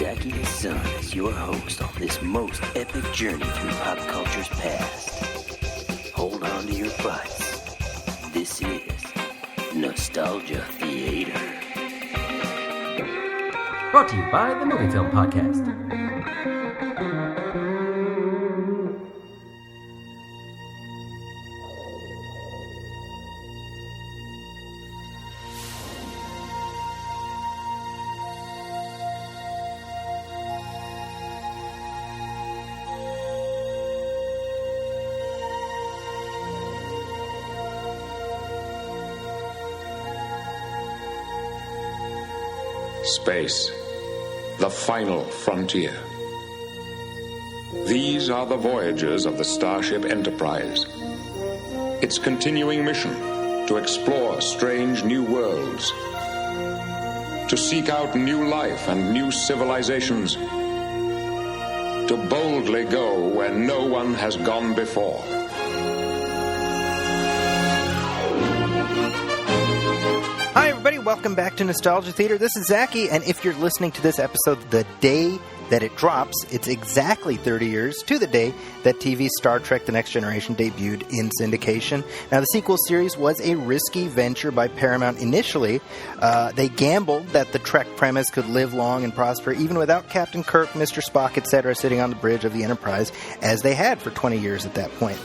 Zaki Hassan is your host on this most epic journey through pop culture's past. Hold on to your butts. This is Nostalgia Theater. Brought to you by the Movie Film Podcast. Space, the final frontier. These are the voyages of the Starship Enterprise. Its continuing mission to explore strange new worlds, to seek out new life and new civilizations, to boldly go where no one has gone before. Hi, everybody. Welcome back to Nostalgia Theater. This is Zaki, and if you're listening to this episode the day that it drops, it's exactly 30 years to the day that TV Star Trek The Next Generation debuted in syndication. Now, the sequel series was a risky venture by Paramount initially. They gambled that the Trek premise could live long and prosper even without Captain Kirk, Mr. Spock, etc. sitting on the bridge of the Enterprise, as they had for 20 years at that point.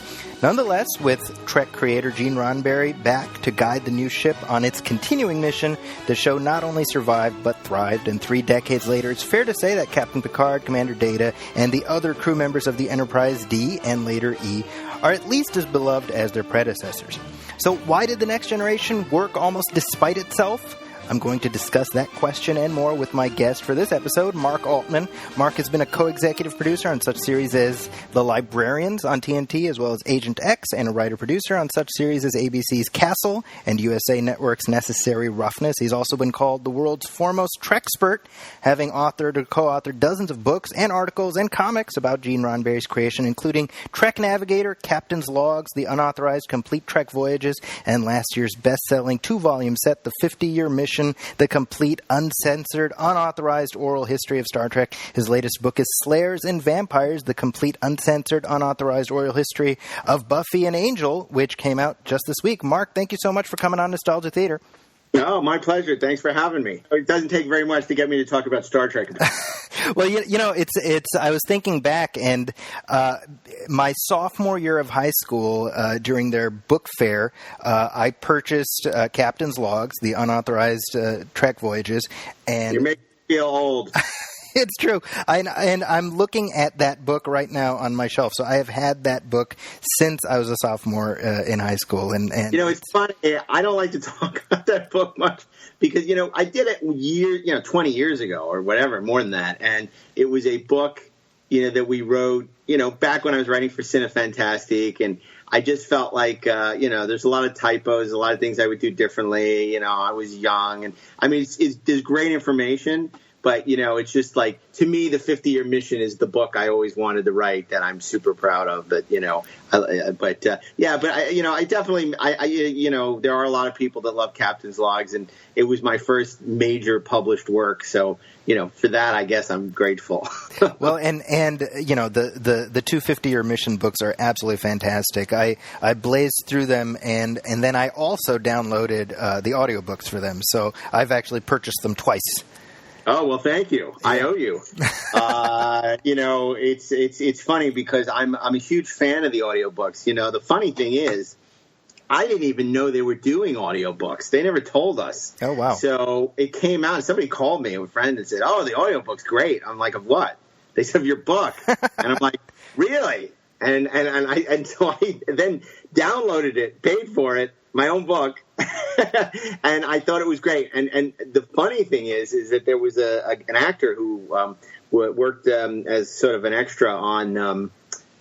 Nonetheless, with Trek creator Gene Roddenberry back to guide the new ship on its continuing mission, the show not only survived but thrived, and 3 decades later, it's fair to say that Captain Picard, Commander Data, and the other crew members of the Enterprise D and later E are at least as beloved as their predecessors. So why did The Next Generation work almost despite itself? I'm going to discuss that question and more with my guest for this episode, Mark Altman. Mark has been a co-executive producer on such series as The Librarians on TNT, as well as Agent X, and a writer-producer on such series as ABC's Castle and USA Network's Necessary Roughness. He's also been called the world's foremost Trekspert, having authored or co-authored dozens of books and articles and comics about Gene Roddenberry's creation, including Trek Navigator, Captain's Logs, The Unauthorized Complete Trek Voyages, and last year's best-selling 2-volume set, The 50-Year Mission, The Complete, Uncensored, Unauthorized Oral History of Star Trek. His latest book is Slayers and Vampires, The Complete, Uncensored, Unauthorized Oral History of Buffy and Angel, which came out just this week. Mark, thank you so much for coming on Nostalgia Theater. Oh, my pleasure. Thanks for having me. It doesn't take very much to get me to talk about Star Trek. Well, you know, it's. I was thinking back, and my sophomore year of high school, during their book fair, I purchased Captain's Logs, the Unauthorized Trek Voyages, and you're making me feel old. It's true. And I'm looking at that book right now on my shelf. So I have had that book since I was a sophomore in high school. And you know, it's funny. I don't like to talk about that book much because, you know, I did it 20 years ago or whatever, more than that. And it was a book, you know, that we wrote, you know, back when I was writing for Cinefantastique. And I just felt like, you know, there's a lot of typos, a lot of things I would do differently. You know, I was young. And I mean, there's great information. But, you know, it's just like, to me, the 50-Year Mission is the book I always wanted to write that I'm super proud of. But, you know, I definitely, you know, there are a lot of people that love Captain's Logs, and it was my first major published work. So, you know, for that, I guess I'm grateful. Well, and you know, the 2 50-Year Mission books are absolutely fantastic. I blazed through them, and then I also downloaded the audiobooks for them. So I've actually purchased them twice. Oh, well, thank you. I owe you. You know, it's funny because I'm a huge fan of the audiobooks. You know, the funny thing is, I didn't even know they were doing audiobooks. They never told us. Oh, wow. So it came out, and somebody called me, a friend, and said, "Oh, the audiobook's great." I'm like, "Of what?" They said, "Of your book." And I'm like, "Really?" And so I then downloaded it, paid for it, my own book, and I thought it was great. And the funny thing is that there was an actor who worked as sort of an extra on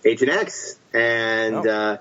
Agent X, and I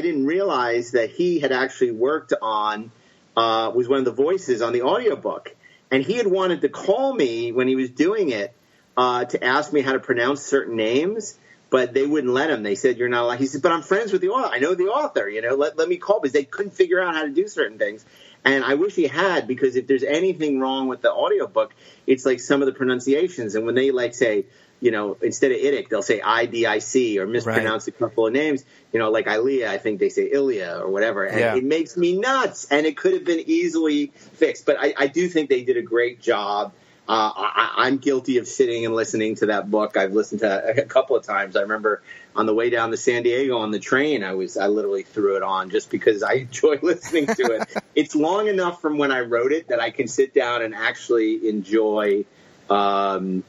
didn't realize that he had actually worked on was one of the voices on the audiobook, and he had wanted to call me when he was doing it to ask me how to pronounce certain names. But they wouldn't let him. They said, "You're not allowed." He said, "But I'm friends with the author. I know the author. You know, let me call," because they couldn't figure out how to do certain things. And I wish he had, because if there's anything wrong with the audiobook, it's like some of the pronunciations. And when they like say, instead of Idic, they'll say IDIC or mispronounce a couple of names. Like Ilea, I think they say Ilia or whatever. And it makes me nuts. And it could have been easily fixed. But I do think they did a great job. I'm guilty of sitting and listening to that book. I've listened to it a couple of times. I remember on the way down to San Diego on the train, I literally threw it on just because I enjoy listening to it. It's long enough from when I wrote it that I can sit down and actually enjoy the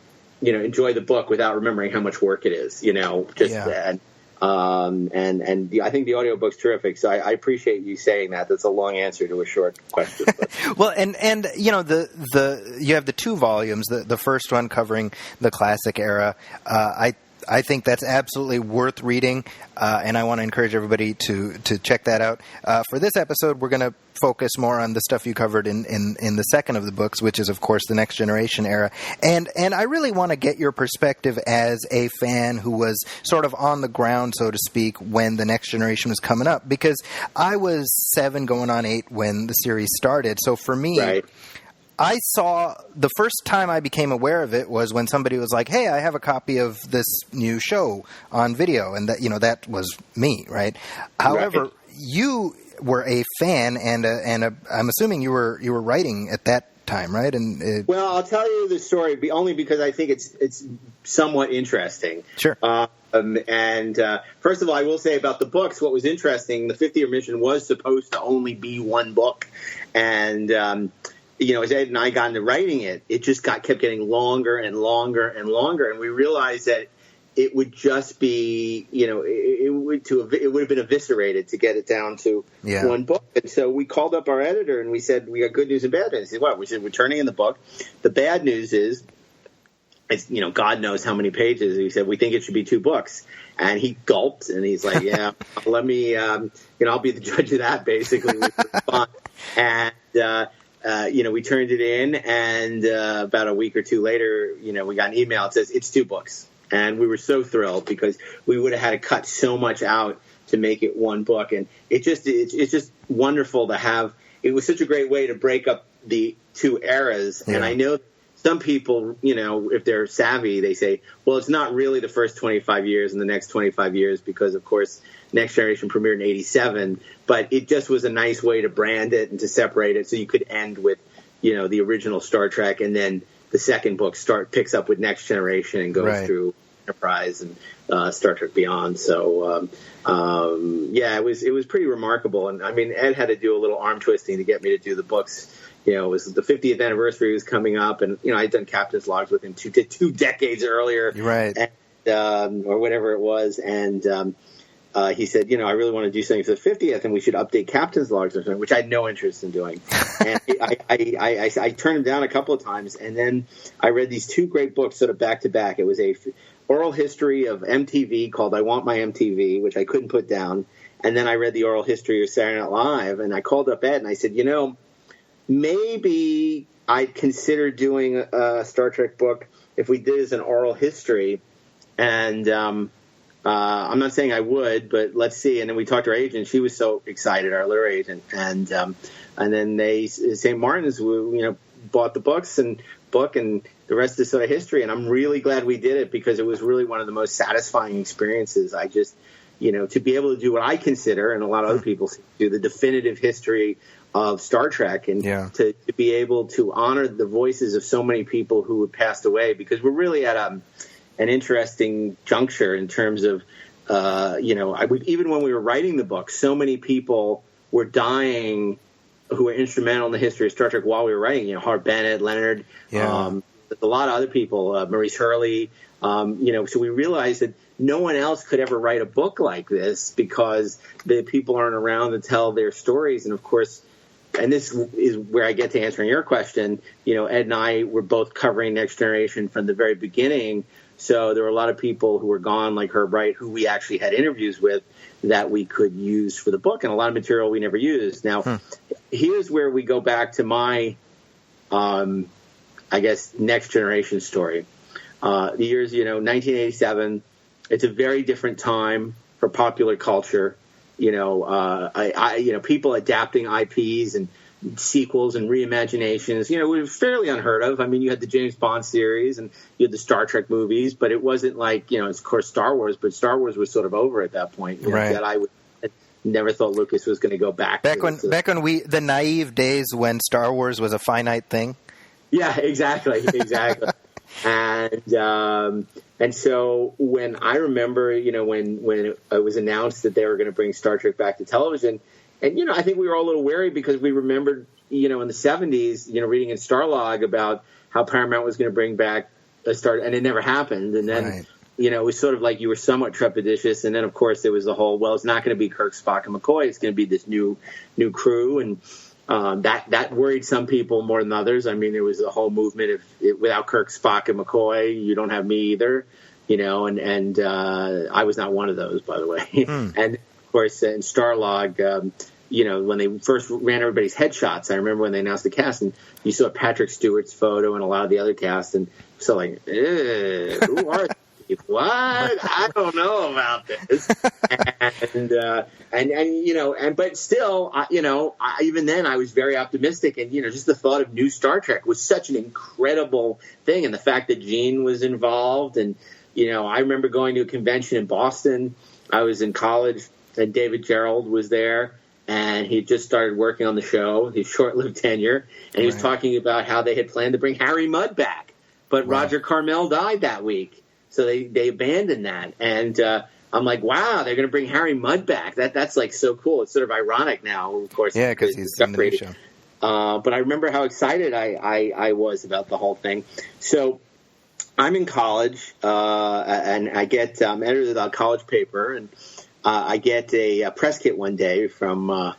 book without remembering how much work it is. That. And I think the audiobook's terrific. So I appreciate you saying that. That's a long answer to a short question. Well, and you have the 2 volumes. The first one covering the classic era. I think that's absolutely worth reading, and I want to encourage everybody to check that out. For this episode, we're going to focus more on the stuff you covered in the second of the books, which is, of course, the Next Generation era. And I really want to get your perspective as a fan who was sort of on the ground, so to speak, when the Next Generation was coming up, because I was 7 going on 8 when the series started. So for me... Right. I saw the first time I became aware of it was when somebody was like, "Hey, I have a copy of this new show on video," and that was me, right? However, you were a fan, and I'm assuming you were writing at that time, right? Well, I'll tell you the story only because I think it's somewhat interesting. Sure. First of all, I will say about the books, what was interesting, the 50-year mission was supposed to only be one book, and as Ed and I got into writing it, it just kept getting longer and longer and longer, and we realized that it would just be, it would have been eviscerated to get it down to one book. And so we called up our editor and we said, "We got good news and bad news." He said, "What?" We said, "We're turning in the book. The bad news is, God knows how many pages." He said, "We think it should be 2 books." And he gulped and he's like, "Yeah, let me, I'll be the judge of that," basically. And we turned it in, and about a week or 2 later, we got an email that says it's 2 books. And we were so thrilled because we would have had to cut so much out to make it 1 book. And it's just wonderful to have. It was such a great way to break up the 2 eras. Yeah. And I know some people, if they're savvy, they say, well, it's not really the first 25 years and the next 25 years because, of course, Next Generation premiered in 87. But it just was a nice way to brand it and to separate it so you could end with, the original Star Trek, and then the second book picks up with Next Generation and goes through Enterprise and Star Trek Beyond. So, it was pretty remarkable. And, I mean, Ed had to do a little arm twisting to get me to do the books. It was the 50th anniversary was coming up, and, I'd done Captain's Logs with him 2 decades earlier. Right. And, or whatever it was. And he said, I really want to do something for the 50th, and we should update Captain's Logs or something, which I had no interest in doing. And I turned him down a couple of times, and then I read these 2 great books sort of back to back. It was a oral history of MTV called I Want My MTV, which I couldn't put down. And then I read the oral history of Saturday Night Live, and I called up Ed and I said, maybe I'd consider doing a Star Trek book if we did as an oral history. And I'm not saying I would, but let's see. And then we talked to our agent. She was so excited, our lure agent. And then St. Martin's, bought the book, and the rest is sort of history. And I'm really glad we did it because it was really one of the most satisfying experiences. I just, to be able to do what I consider, and a lot of other people do, the definitive history of Star Trek, and to be able to honor the voices of so many people who had passed away, because we're really at an interesting juncture in terms of, even when we were writing the book, so many people were dying who were instrumental in the history of Star Trek while we were writing. Hart Bennett, Leonard, a lot of other people, Maurice Hurley. So we realized that no one else could ever write a book like this because the people aren't around to tell their stories. And of course, and this is where I get to answering your question, Ed and I were both covering Next Generation from the very beginning. So there were a lot of people who were gone, like Herb Wright, who we actually had interviews with that we could use for the book, and a lot of material we never used. Now, here's where we go back to my, Next Generation story. The years, 1987, it's a very different time for popular culture. People adapting IPs and sequels and reimaginations. You know, it was fairly unheard of. I mean, you had the James Bond series and you had the Star Trek movies, but it wasn't like, you know, of course, Star Wars, but Star Wars was sort of over at that point. You know, right. that I never thought Lucas was going to go back. Back when the naive days when Star Wars was a finite thing. Yeah, exactly. And so when I remember, you know, when it was announced that they were going to bring Star Trek back to television, and, you know, I think we were all a little wary because we remembered, you know, in the 70s, you know, reading in Starlog about how Paramount was going to bring back a Star, and it never happened. And then, right. You know, it was sort of like you were somewhat trepidatious. And then, of course, there was the whole, well, it's not going to be Kirk, Spock, and McCoy. It's going to be this new crew. And that worried some people more than others. I mean, there was a whole movement of without Kirk, Spock, and McCoy, you don't have me either. You know, and I was not one of those, by the way. And, of course, in Starlog, you know, when they first ran everybody's headshots, I remember when they announced the cast, and you saw Patrick Stewart's photo and a lot of the other cast, and so like, who are they? What? I don't know about this. And you know, but still, you know, even then I was very optimistic, and, you know, just the thought of new Star Trek was such an incredible thing, and the fact that Gene was involved, and, you know, I remember going to a convention in Boston. I was in college, and David Gerald was there, and he just started working on the show, his short-lived tenure, and he was talking about how they had planned to bring Harry Mudd back, but Roger Carmel died that week. So they abandoned that, and I'm like, wow, they're going to bring Harry Mudd back. That's like so cool. It's sort of ironic now, of course. Yeah, because he's in the new show. But I remember how excited I was about the whole thing. So I'm in college, and I get edited a college paper, and I get a press kit one day from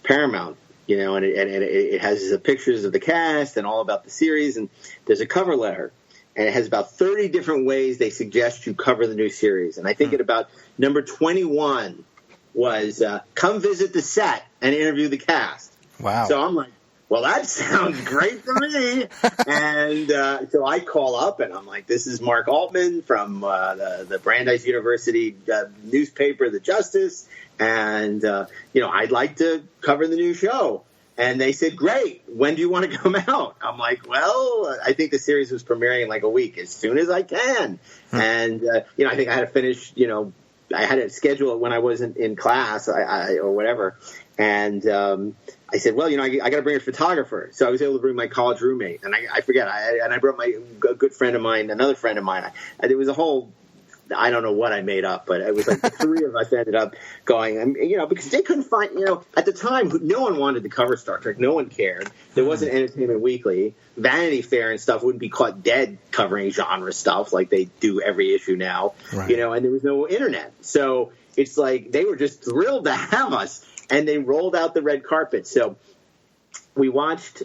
Paramount. You know, and it has pictures of the cast and all about the series, and there's a cover letter. And it has about 30 different ways they suggest you cover the new series. And I think at about number 21 was come visit the set and interview the cast. Wow. So I'm like, well, that sounds great to me. And so I call up, and I'm like, this is Mark Altman from the Brandeis University newspaper, The Justice. And, you know, I'd like to cover the new show. And they said, great, when do you want to come out? I'm like, well, I think the series was premiering in like a week, as soon as I can. And, you know, I think I had to finish, you know, I had to schedule it when I wasn't in class or whatever. And I said, well, you know, I got to bring a photographer. So I was able to bring my college roommate. And I forget, I brought a good friend of mine, another friend of mine. There was a whole... I don't know what I made up, but it was like the three of us ended up going, you know, because they couldn't find, you know, at the time, no one wanted to cover Star Trek. No one cared. There wasn't Entertainment Weekly. Vanity Fair and stuff wouldn't be caught dead covering genre stuff like they do every issue now, you know, and there was no internet. So it's like they were just thrilled to have us, and they rolled out the red carpet. So we watched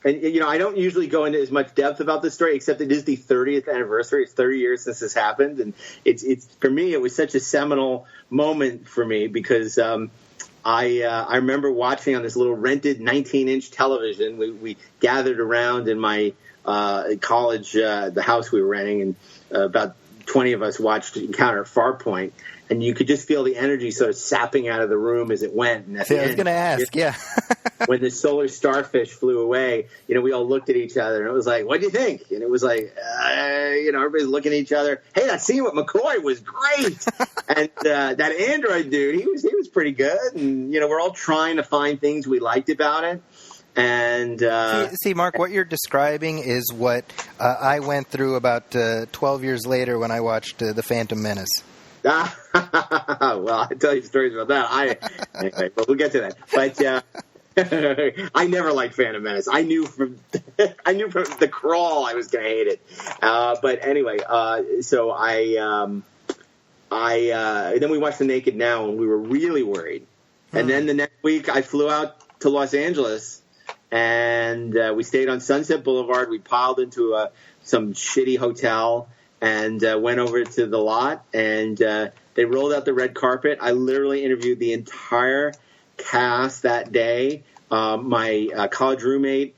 and, you know, I don't usually go into as much depth about this story, except it is the 30th anniversary. It's 30 years since this happened. And it's for me, it was such a seminal moment for me because I remember watching on this little rented 19-inch television. We gathered around in my college, the house we were renting, and about 20 of us watched Encounter at Farpoint. And you could just feel the energy sort of sapping out of the room as it went. And I was going to ask, when the solar starfish flew away, you know, we all looked at each other, and it was like, what do you think? And it was like, you know, everybody's looking at each other. Hey, that scene with McCoy was great. And that android dude, he was pretty good. And, you know, we're all trying to find things we liked about it. And see, Mark, what you're describing is what I went through about 12 years later when I watched The Phantom Menace. Well, I tell you stories about that. Anyway, but we'll get to that. But I never liked Phantom Menace. I knew from the crawl I was going to hate it. But anyway, so then we watched The Naked Now, and we were really worried. And then the next week, I flew out to Los Angeles, and we stayed on Sunset Boulevard. We piled into some shitty hotel. And went over to the lot, and they rolled out the red carpet. I literally interviewed the entire cast that day. My college roommate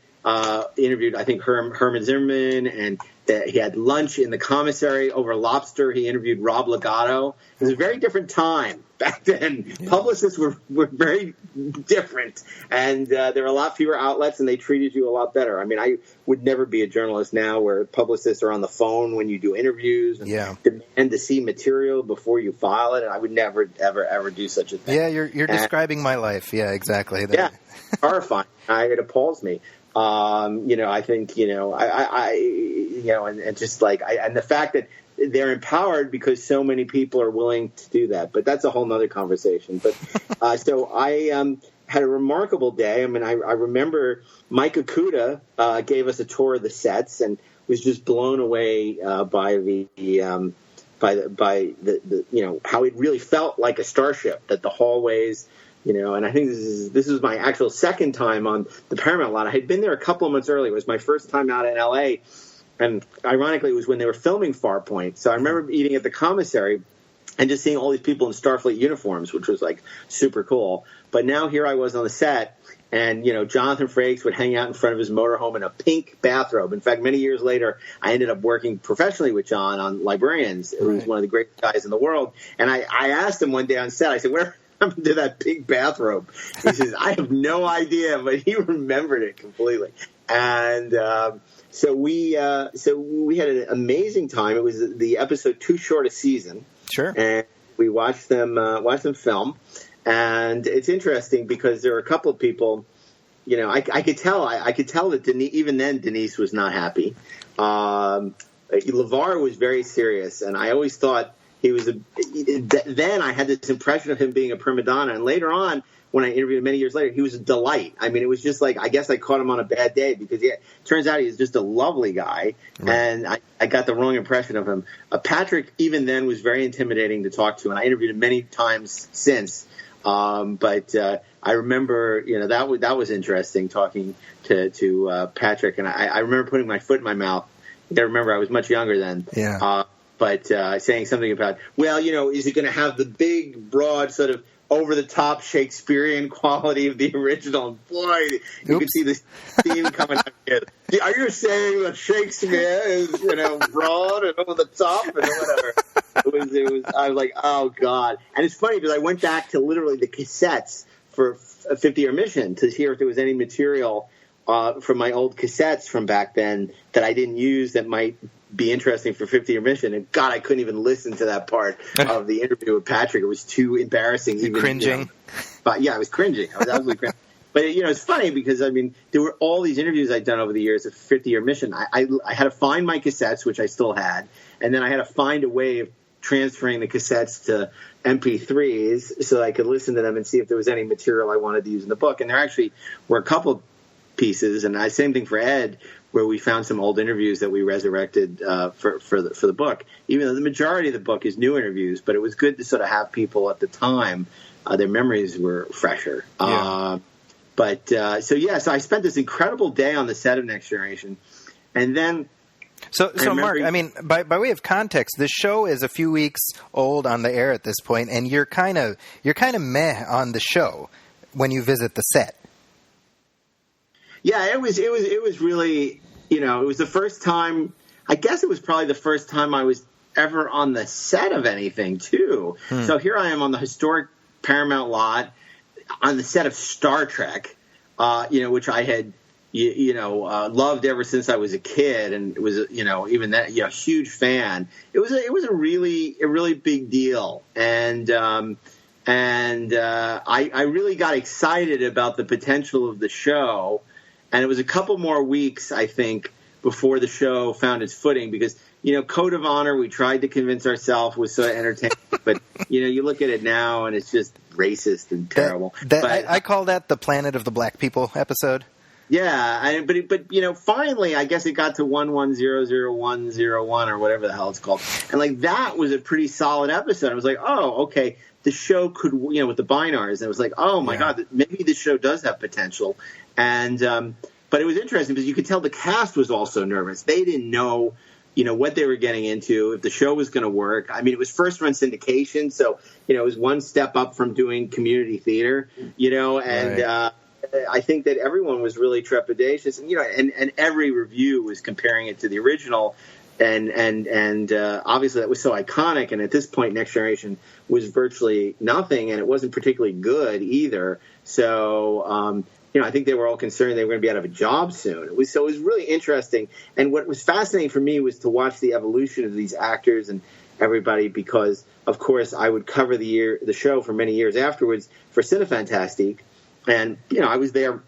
interviewed, I think, Herman Zimmerman, and he had lunch in the commissary over lobster. He interviewed Rob Legato. It was a very different time back then. Yeah. Publicists were very different, and there were a lot fewer outlets, and they treated you a lot better. I mean, I would never be a journalist now where publicists are on the phone when you do interviews and demand to see material before you file it. And I would never, ever do such a thing. Yeah, you're describing my life. Yeah, exactly. Yeah, horrifying. It appalls me. I think, and just like, and the fact that they're empowered because so many people are willing to do that, but that's a whole nother conversation. But, so I, had a remarkable day. I mean, I remember Mike Okuda, gave us a tour of the sets and was just blown away, by the how it really felt like a starship, that the hallways, and I think this is my actual second time on the Paramount lot. I had been there a couple of months earlier. It was my first time out in L.A., and ironically, it was when they were filming Farpoint. So I remember eating at the commissary and just seeing all these people in Starfleet uniforms, which was, like, super cool. But now here I was on the set, and, Jonathan Frakes would hang out in front of his motorhome in a pink bathrobe. In fact, many years later, I ended up working professionally with John on Librarians. He was one of the great guys in the world. And I asked him one day on set, I said, where happened to that pink bathrobe? He says, I have no idea, but he remembered it completely. And so we had an amazing time. It was the episode Too Short a Season. Sure. And we watched them film. And it's interesting because there were a couple of people, I could tell that even then Denise was not happy. LeVar was very serious, and I always thought he was then I had this impression of him being a prima donna, and later on, when I interviewed him many years later, he was a delight. I mean, it was just like, I guess I caught him on a bad day because it turns out he's just a lovely guy, and I got the wrong impression of him. Patrick, even then, was very intimidating to talk to, and I interviewed him many times since. But I remember, that was interesting talking to Patrick, and I remember putting my foot in my mouth. I remember I was much younger then. Yeah. But saying something about, is it going to have the big, broad, sort of over-the-top Shakespearean quality of the original? Boy, you can see the theme coming out here. Are you saying that Shakespeare is, broad and over the top and whatever? It was. I was like, oh God! And it's funny because I went back to literally the cassettes for a 50-year mission to hear if there was any material from my old cassettes from back then that I didn't use that might be interesting for 50-year mission. And God, I couldn't even listen to that part of the interview with Patrick. It was too embarrassing. Even cringing. But yeah, I was cringing. I was absolutely cringing. But it's funny because there were all these interviews I'd done over the years of 50-year mission. I had to find my cassettes, which I still had, and then I had to find a way of transferring the cassettes to MP3s so that I could listen to them and see if there was any material I wanted to use in the book. And there actually were a couple pieces, and same thing for Ed, where we found some old interviews that we resurrected for the book. Even though the majority of the book is new interviews, but it was good to sort of have people at the time, their memories were fresher. Yeah. So I spent this incredible day on the set of Next Generation, and then. So Mark, I mean, by way of context, the show is a few weeks old on the air at this point, and you're kind of meh on the show when you visit the set. Yeah, it was really, it was the first time. I guess it was probably the first time I was ever on the set of anything too. So here I am on the historic Paramount lot on the set of Star Trek, which I had. Loved ever since I was a kid, and was even that huge fan. It was a really big deal, and I really got excited about the potential of the show. And it was a couple more weeks, I think, before the show found its footing because Code of Honor, we tried to convince ourselves was so entertaining, but you look at it now and it's just racist and terrible. I call that the Planet of the Black People episode. Yeah, but finally, I guess it got to 11000101 or whatever the hell it's called, and that was a pretty solid episode. I was like, oh, okay, the show could, with the Binars, and it was like, oh my God, maybe the show does have potential, and but it was interesting because you could tell the cast was also nervous. They didn't know, what they were getting into, if the show was going to work. I mean, it was first run syndication, so it was one step up from doing community theater, and. Right. I think that everyone was really trepidatious, and and every review was comparing it to the original, and obviously that was so iconic. And at this point, Next Generation was virtually nothing, and it wasn't particularly good either. So, I think they were all concerned they were going to be out of a job soon. It was really interesting. And what was fascinating for me was to watch the evolution of these actors and everybody, because, of course, I would cover the show for many years afterwards for Cinefantastique. And, I was there,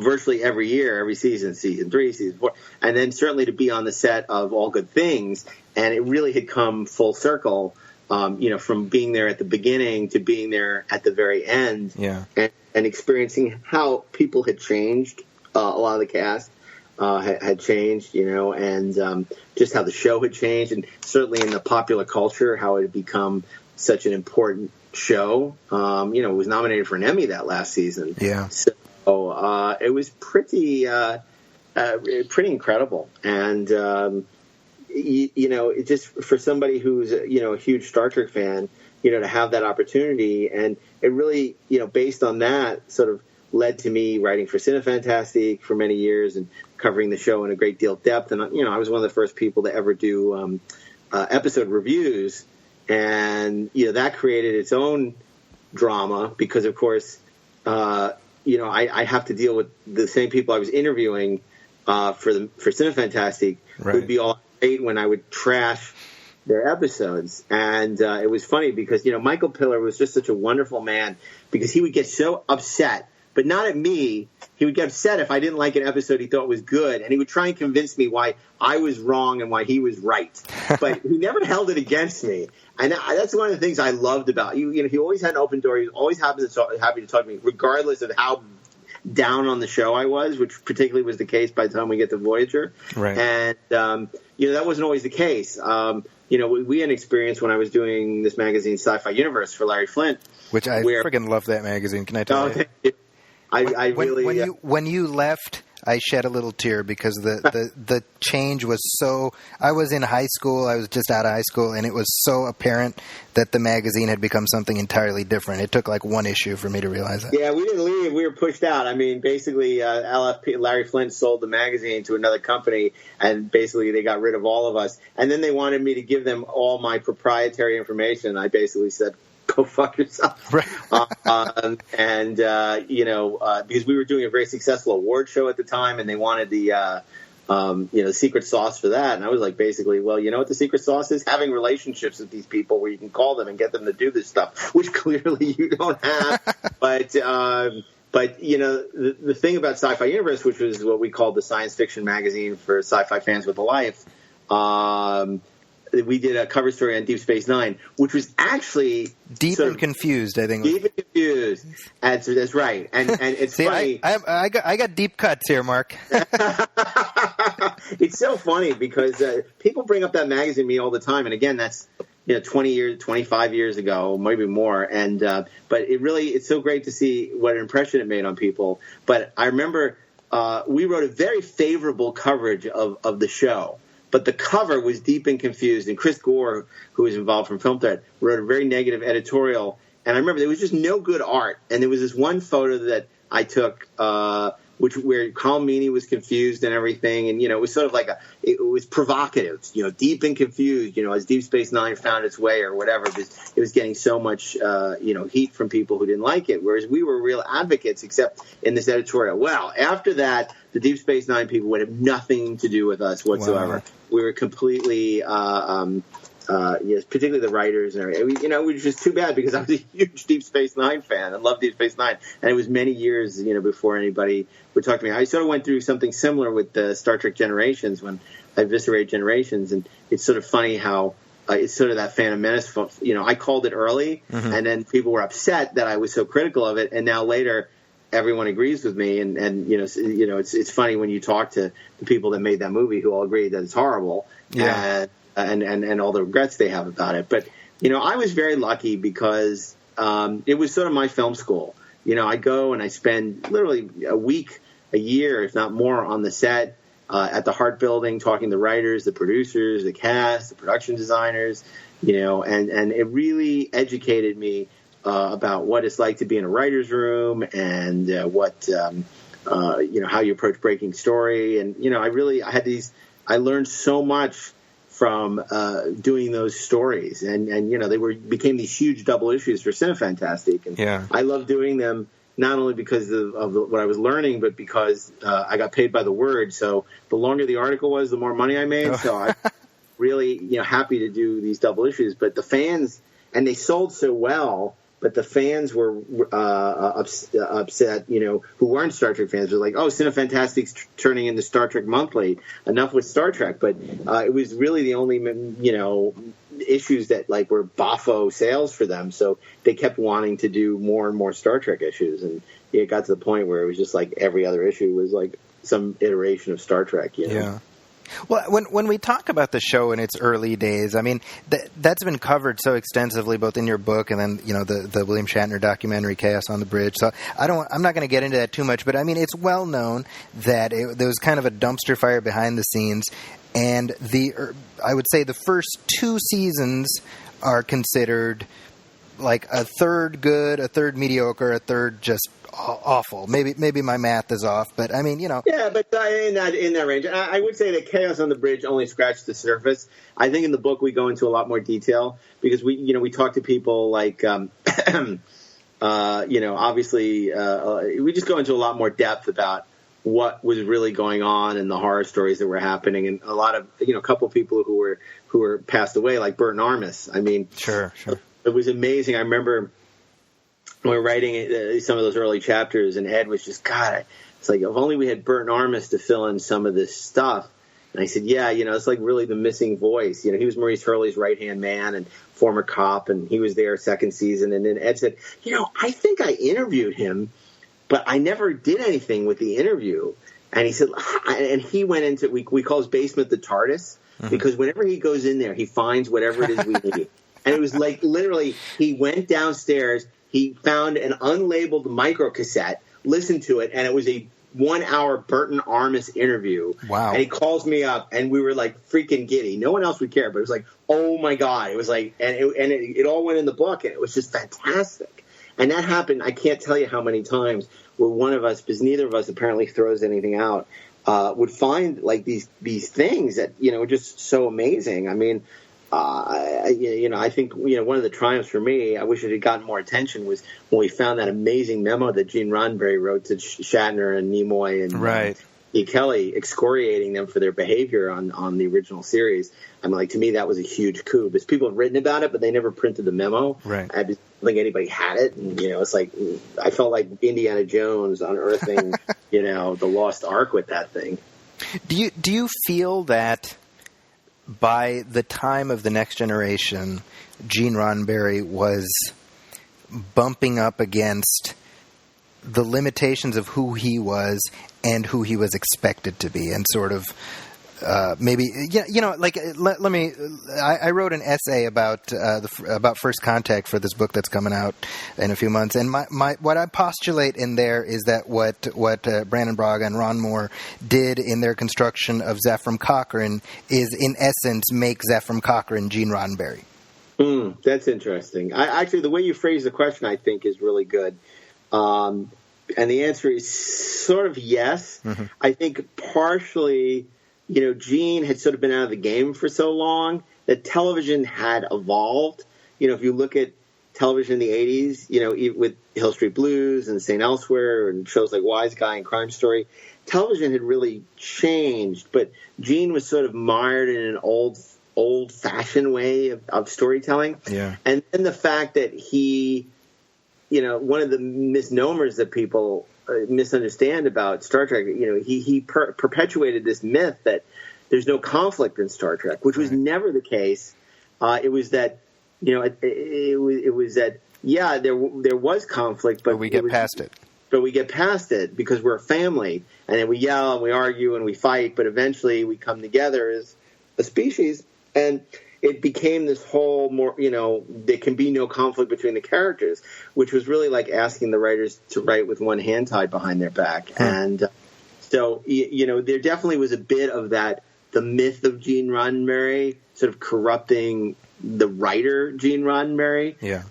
virtually every year, every season 3, season 4, and then certainly to be on the set of All Good Things. And it really had come full circle, from being there at the beginning to being there at the very end. Yeah. And experiencing how people had changed. A lot of the cast had changed, and just how the show had changed, and certainly in the popular culture, how it had become such an important show. It was nominated for an Emmy that last season. Yeah. So it was pretty incredible. And, it just for somebody who's, a huge Star Trek fan, to have that opportunity. And it really, based on that, sort of led to me writing for Cinefantastique for many years and covering the show in a great deal of depth. And, I was one of the first people to ever do episode reviews. And, that created its own drama because, of course, I have to deal with the same people I was interviewing for Cinefantastique, right, who'd be all great when I would trash their episodes. And it was funny because, Michael Piller was just such a wonderful man because he would get so upset, but not at me. He would get upset if I didn't like an episode he thought was good, and he would try and convince me why I was wrong and why he was right. But he never held it against me. And that's one of the things I loved about you. He always had an open door. He was always happy to talk to me, regardless of how down on the show I was, which particularly was the case by the time we get to Voyager. Right. And, that wasn't always the case. We had an experience when I was doing this magazine, Sci-Fi Universe, for Larry Flint. Which I friggin' love that magazine. Can I tell you? When you left, I shed a little tear because the change was so. I was in high school. I was just out of high school, and it was so apparent that the magazine had become something entirely different. It took like one issue for me to realize that. Yeah, we didn't leave. We were pushed out. I mean, basically, LFP, Larry Flint sold the magazine to another company, and basically they got rid of all of us. And then they wanted me to give them all my proprietary information. I basically said, go fuck yourself. Right. Because we were doing a very successful award show at the time, and they wanted the secret sauce for that. And I was like, basically, well, you know what the secret sauce is? Having relationships with these people where you can call them and get them to do this stuff, which clearly you don't have. But the thing about Sci-Fi Universe, which was what we called the science fiction magazine for sci-fi fans with a life, we did a cover story on Deep Space Nine, which was actually Deep and Confused, I think. Deep and Confused. That's right. And it's See, funny. I got deep cuts here, Mark. It's so funny because people bring up that magazine to me all the time. And again, that's 20 years, 25 years ago, maybe more. And but it's so great to see what an impression it made on people. But I remember we wrote a very favorable coverage of the show. But the cover was Deep and Confused, and Chris Gore, who was involved from Film Thread, wrote a very negative editorial. And I remember there was just no good art. And there was this one photo that I took, where Colm Meaney was confused and everything, and it was sort of like it was provocative, Deep and Confused, as Deep Space Nine found its way or whatever. It was getting so much, heat from people who didn't like it, whereas we were real advocates, except in this editorial. Well, after that, the Deep Space Nine people would have nothing to do with us whatsoever. Wow. We were completely, particularly the writers and everything. Which was just too bad because I was a huge Deep Space Nine fan and loved Deep Space Nine. And it was many years, before anybody would talk to me. I sort of went through something similar with Star Trek Generations when I eviscerated Generations. And it's sort of funny how it's sort of that Phantom Menace. I called it early, mm-hmm. and then people were upset that I was so critical of it. And now later, everyone agrees with me, and it's funny when you talk to the people that made that movie who all agree that it's horrible, and all the regrets they have about it. But I was very lucky because it was sort of my film school. I go and I spend literally a week, a year, if not more, on the set at the Hart Building, talking to the writers, the producers, the cast, the production designers, and it really educated me about what it's like to be in a writer's room and how you approach breaking story. And, I learned so much from doing those stories. And they became these huge double issues for Cinefantastique. And I love doing them not only because of what I was learning, but because I got paid by the word. So the longer the article was, the more money I made. So I'm really, happy to do these double issues. But the fans, and they sold so well, but the fans were upset, who weren't Star Trek fans. Were like, oh, Cinefantastique's turning into Star Trek Monthly. Enough with Star Trek. But it was really the only, issues that were boffo sales for them. So they kept wanting to do more and more Star Trek issues. And it got to the point where it was just like every other issue was like some iteration of Star Trek, Yeah. Well, when we talk about the show in its early days, I mean, that's been covered so extensively, both in your book and then, the William Shatner documentary, Chaos on the Bridge. So I'm not going to get into that too much, but I mean, it's well known that there was kind of a dumpster fire behind the scenes. And I would say the first 2 seasons are considered like a third good, a third mediocre, a third just awful. Maybe my math is off, but I mean, Yeah, but in that range, I would say that Chaos on the Bridge only scratched the surface. I think in the book we go into a lot more detail because we talk to people like, obviously we just go into a lot more depth about what was really going on and the horror stories that were happening, and a lot of a couple of people who were passed away, like Burton Armis. I mean, sure. It was amazing. I remember when we were writing some of those early chapters, and Ed was just, God, it's like, if only we had Burton Armis to fill in some of this stuff. And I said, yeah, it's like really the missing voice. He was Maurice Hurley's right-hand man and former cop, and he was there second season. And then Ed said, I think I interviewed him, but I never did anything with the interview. And he said, and he went into, we call his basement the TARDIS, because whenever he goes in there, he finds whatever it is we need. And it was like, literally, he went downstairs, he found an unlabeled microcassette, listened to it, and it was a 1-hour Burton Armis interview. Wow. And he calls me up, and we were like freaking giddy. No one else would care, but it was like, oh my God. It was like, and it all went in the book, and it was just fantastic. And that happened, I can't tell you how many times, where one of us, because neither of us apparently throws anything out, would find like these things that, were just so amazing. I mean, I think, one of the triumphs for me, I wish it had gotten more attention, was when we found that amazing memo that Gene Roddenberry wrote to Shatner and Nimoy and E. Kelly, excoriating them for their behavior on the original series. I mean, like, to me, that was a huge coup, because people have written about it, but they never printed the memo. Right. I don't think anybody had it. And, it's like, I felt like Indiana Jones unearthing, the lost ark with that thing. Do you feel that by the time of The Next Generation, Gene Roddenberry was bumping up against the limitations of who he was and who he was expected to be, and sort of maybe, let me. I wrote an essay about First Contact for this book that's coming out in a few months, and my what I postulate in there is that what Brandon Braga and Ron Moore did in their construction of Zefram Cochrane is, in essence, make Zefram Cochrane Gene Roddenberry. That's interesting. Actually, the way you phrase the question, I think, is really good. And the answer is sort of yes. Mm-hmm. I think partially, Gene had sort of been out of the game for so long that television had evolved. If you look at television in the 80s, with Hill Street Blues and St. Elsewhere and shows like Wise Guy and Crime Story, television had really changed. But Gene was sort of mired in an old-fashioned way of storytelling. Yeah. And then the fact that he, one of the misnomers that people misunderstand about Star Trek, he perpetuated this myth that there's no conflict in Star Trek, which was never the case. It was that, it was that, there was conflict, but we get past it. But we get past it because we're a family, and then we yell and we argue and we fight, but eventually we come together as a species, and it became this whole more, there can be no conflict between the characters, which was really like asking the writers to write with one hand tied behind their back. And so, there definitely was a bit of that, the myth of Gene Roddenberry sort of corrupting the writer Gene Roddenberry. Yeah.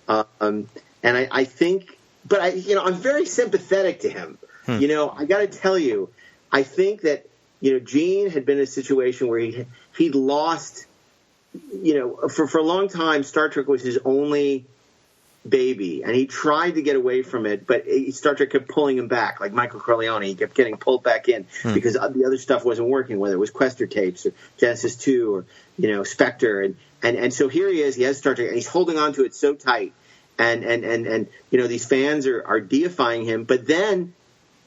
And I think, but I'm very sympathetic to him. I got to tell you, I think that, Gene had been in a situation where he'd lost, for a long time, Star Trek was his only baby, and he tried to get away from it, but Star Trek kept pulling him back, like Michael Corleone. He kept getting pulled back in because the other stuff wasn't working, whether it was Questor tapes or Genesis 2 or, Spectre. And so here he is, he has Star Trek, and he's holding on to it so tight. And these fans are deifying him, but then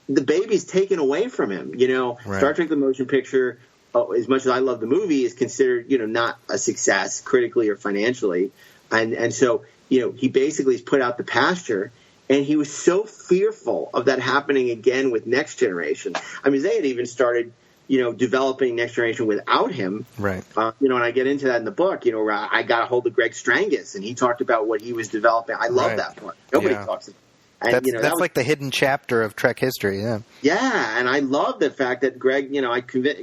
the baby's taken away from him. Right. Star Trek the Motion Picture, as much as I love the movie, is considered, not a success critically or financially. And so, he basically is put out the pasture, and he was so fearful of that happening again with Next Generation. I mean, they had even started, developing Next Generation without him. Right. And I get into that in the book, where I got a hold of Greg Strangus, and he talked about what he was developing. I love that part. Nobody talks about it. And, that's like the hidden chapter of Trek history, yeah. Yeah, and I love the fact that Greg,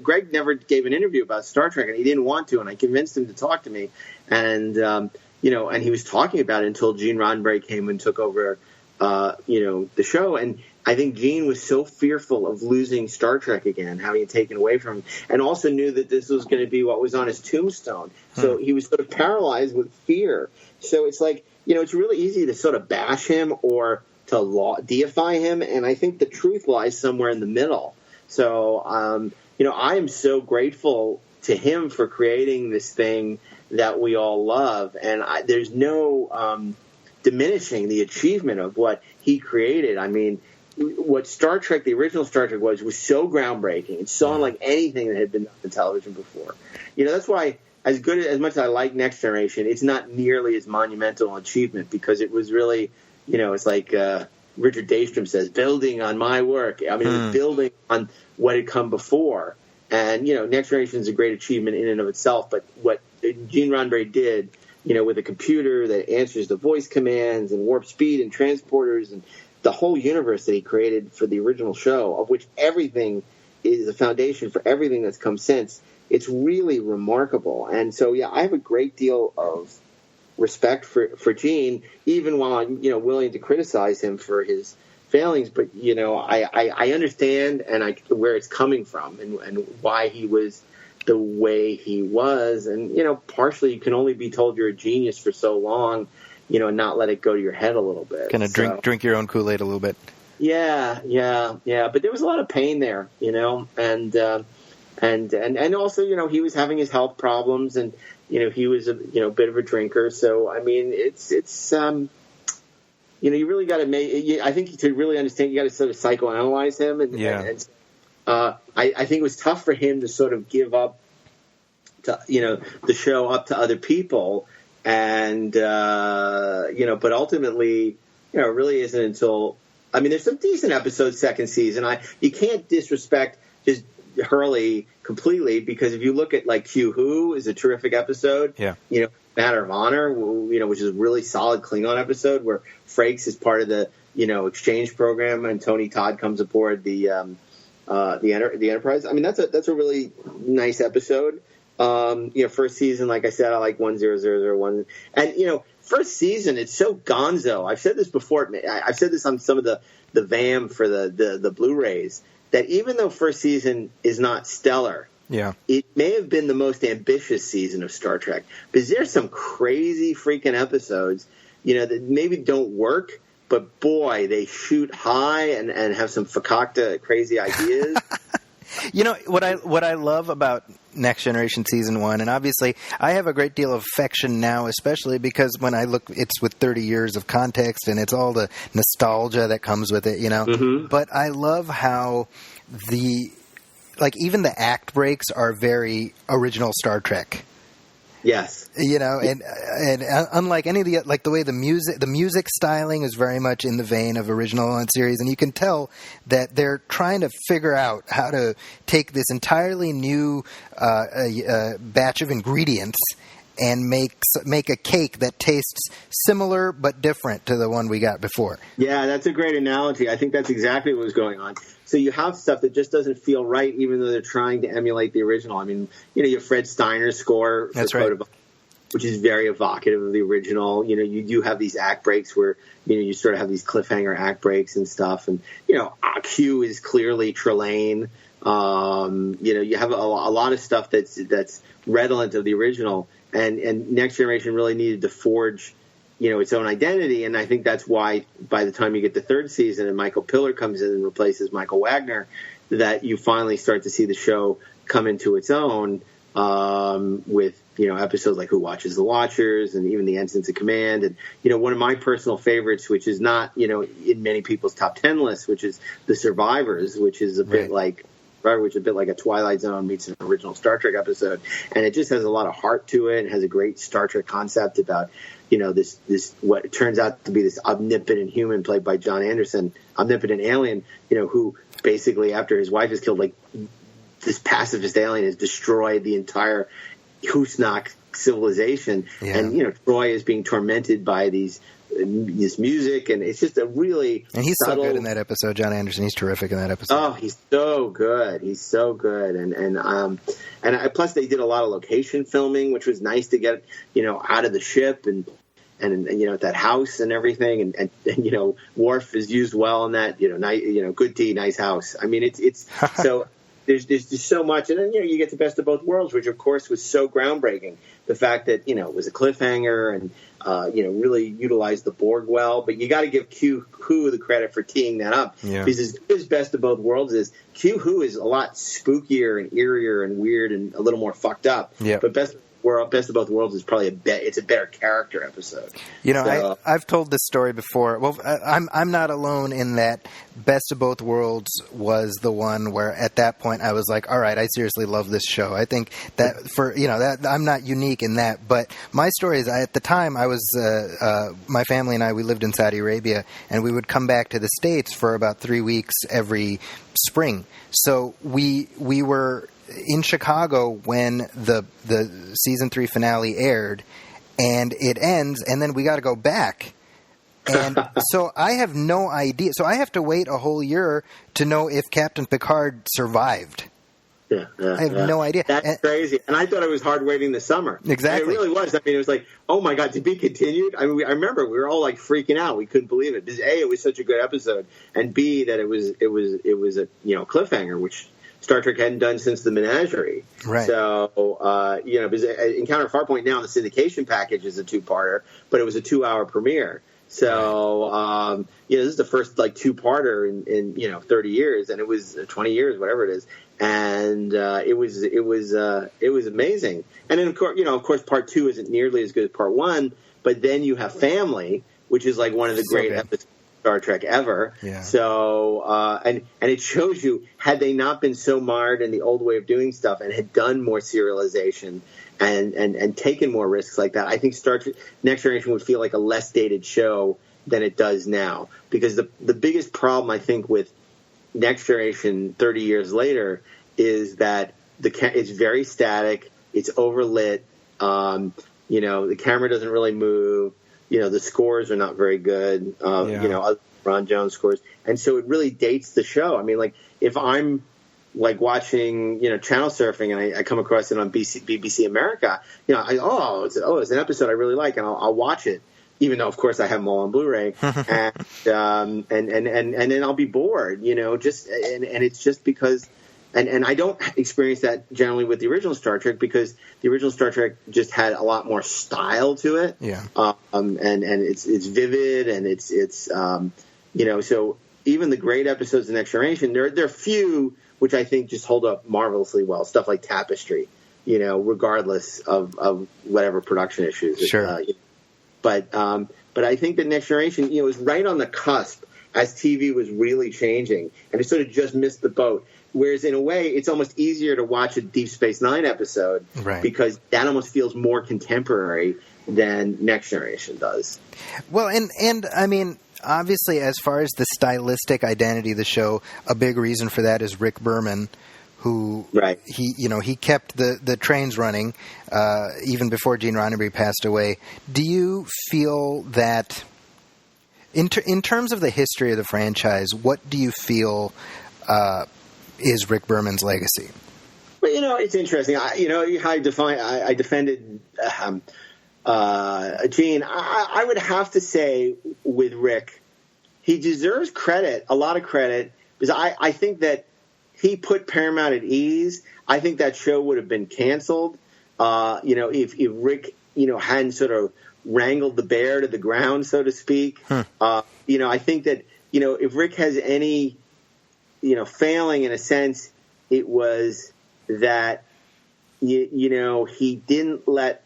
Greg never gave an interview about Star Trek, and he didn't want to, and I convinced him to talk to me. And, and he was talking about it until Gene Roddenberry came and took over, the show. And I think Gene was so fearful of losing Star Trek again, having it taken away from him, and also knew that this was going to be what was on his tombstone. So he was sort of paralyzed with fear. So it's like, it's really easy to sort of bash him or to deify him, and I think the truth lies somewhere in the middle. So, I am so grateful to him for creating this thing that we all love, and there's no diminishing the achievement of what he created. I mean, what Star Trek, the original Star Trek was so groundbreaking. It's so unlike anything that had been done on television before. That's why, as much as I like Next Generation, it's not nearly as monumental an achievement, because it was really, it's like Richard Daystrom says, building on my work. I mean, it was building on what had come before. And, Next Generation is a great achievement in and of itself. But what Gene Roddenberry did, with a computer that answers the voice commands and warp speed and transporters and the whole universe that he created for the original show, of which everything is the foundation for everything that's come since, it's really remarkable. And so, I have a great deal of respect for Gene, even while I'm willing to criticize him for his failings. But I understand where it's coming from and why he was the way he was. And partially you can only be told you're a genius for so long, and not let it go to your head a little bit. Kind of drink your own Kool-Aid a little bit. Yeah. But there was a lot of pain there, and also he was having his health problems, and he was a bit of a drinker. So I mean, it's you really got to I think to really understand, you got to sort of psychoanalyze him, and I think it was tough for him to sort of give up to the show up to other people, and but ultimately it really isn't until, I mean, there's some decent episodes second season. You can't disrespect just Hurley completely, because if you look at like Q Who is a terrific episode. Yeah. Matter of Honor, which is a really solid Klingon episode where Frakes is part of the exchange program, and Tony Todd comes aboard the Enterprise. I mean, that's a really nice episode. First season, like I said, I like 10001, and first season, it's so gonzo. I've said this before. I've said this on some of the VAM for the Blu-rays, that even though first season is not stellar, it may have been the most ambitious season of Star Trek, because there's some crazy freaking episodes, that maybe don't work, but boy, they shoot high and have some fakakta crazy ideas. What I love about Next Generation Season 1, and obviously I have a great deal of affection now, especially because when I look, it's with 30 years of context, and it's all the nostalgia that comes with it, Mm-hmm. But I love how even the act breaks are very original Star Trek. Yes. And unlike any of the, like the way the music styling is very much in the vein of original on series, and you can tell that they're trying to figure out how to take this entirely new batch of ingredients and make a cake that tastes similar but different to the one we got before. Yeah, that's a great analogy. I think that's exactly what was going on. So you have stuff that just doesn't feel right, even though they're trying to emulate the original. I mean, you have Fred Steiner's score. That's right. which is very evocative of the original. You know, you do have these act breaks where, you know, you sort of have these cliffhanger act breaks and stuff. And, you know, Q is clearly Trelane. You know, you have a lot of stuff that's redolent of the original. And Next Generation really needed to forge, you know, its own identity. And I think that's why by the time you get the third season and Michael Piller comes in and replaces Michael Wagner, that you finally start to see the show come into its own, with, you know, episodes like Who Watches the Watchers and even the Ensigns of Command. And, you know, one of my personal favorites, which is not, you know, in many people's top 10 lists, which is The Survivors, which is a bit like a Twilight Zone meets an original Star Trek episode. And it just has a lot of heart to it. It has a great Star Trek concept about, you know, this what turns out to be this omnipotent human played by John Anderson, omnipotent alien, you know, who basically after his wife is killed, like, this pacifist alien has destroyed the entire Husnak civilization. Yeah. And, you know, Troy is being tormented by this music, and it's just a really he's subtle... so good in that episode, John Anderson. He's terrific in that episode. Oh, he's so good. He's so good. And plus they did a lot of location filming, which was nice to get, you know, out of the ship and you know, at that house and everything, and you know, Worf is used well in that, you know, good tea, nice house. I mean, it's so there's just so much, and then, you know, you get the best of both worlds, which of course was so groundbreaking. The fact that, you know, it was a cliffhanger and you know, really utilized the Borg well, but you got to give Q Who the credit for teeing that up, because as good as Best of Both Worlds is, Q Who is a lot spookier and eerier and weird and a little more fucked up. But Best of Both Worlds is probably it's a better character episode. You know, so, I've told this story before. Well, I'm not alone in that. Best of Both Worlds was the one where at that point I was like, all right, I seriously love this show. I think that that I'm not unique in that, but my story is at the time I was my family and we lived in Saudi Arabia, and we would come back to the States for about 3 weeks every spring. So we were in Chicago when the season 3 finale aired, and it ends, and then we got to go back. And so I have no idea. So I have to wait a whole year to know if Captain Picard survived. Yeah, I have no idea. That's crazy. And I thought it was hard waiting the summer. Exactly. And it really was. I mean, it was like, oh my God, to be continued? I mean, I remember we were all like freaking out. We couldn't believe it. Because A, it was such a good episode, and B, that it was a, you know, cliffhanger, which Star Trek hadn't done since the Menagerie. Right. So, you know, because Encounter Farpoint now in the syndication package is a 2-parter, but it was a 2-hour premiere. So, you know, this is the first like 2-parter in you know, 30 years, and it was 20 years, whatever it is. And it was amazing. And then of course part 2 isn't nearly as good as part 1, but then you have Family, which is like one of the great episodes of Star Trek ever. Yeah. So and it shows you, had they not been so marred in the old way of doing stuff and had done more serialization and taken more risks like that, I think Star Trek Next Generation would feel like a less dated show than it does now. Because the biggest problem, I think, with Next Generation 30 years later is that it's very static, it's overlit, you know, the camera doesn't really move, you know, the scores are not very good, you know, other Ron Jones scores, and so it really dates the show. I mean, like, if I'm like watching, you know, channel surfing and I come across it on BBC America, you know, it's an episode I really like, and I'll watch it, even though of course I have them all on Blu-ray, and then I'll be bored, you know, and it's just because, and I don't experience that generally with the original Star Trek, because the original Star Trek just had a lot more style to it, and it's vivid, and it's you know, so even the great episodes of Next Generation, there are few which I think just hold up marvelously well. Stuff like Tapestry, you know, regardless of whatever production issues. Sure. But I think that Next Generation, you know, was right on the cusp as TV was really changing, and it sort of just missed the boat. Whereas in a way, it's almost easier to watch a Deep Space Nine episode, because that almost feels more contemporary than Next Generation does. Well, and I mean, obviously, as far as the stylistic identity of the show, a big reason for that is Rick Berman, who he kept the trains running even before Gene Roddenberry passed away. Do you feel that in terms of the history of the franchise, what do you feel is Rick Berman's legacy? Well, you know, it's interesting. I defended Gene, I would have to say with Rick, he deserves credit, a lot of credit, because I think that he put Paramount at ease. I think that show would have been canceled, if Rick, hadn't sort of wrangled the bear to the ground, so to speak. I think that, if Rick has any, failing in a sense, it was that, he didn't let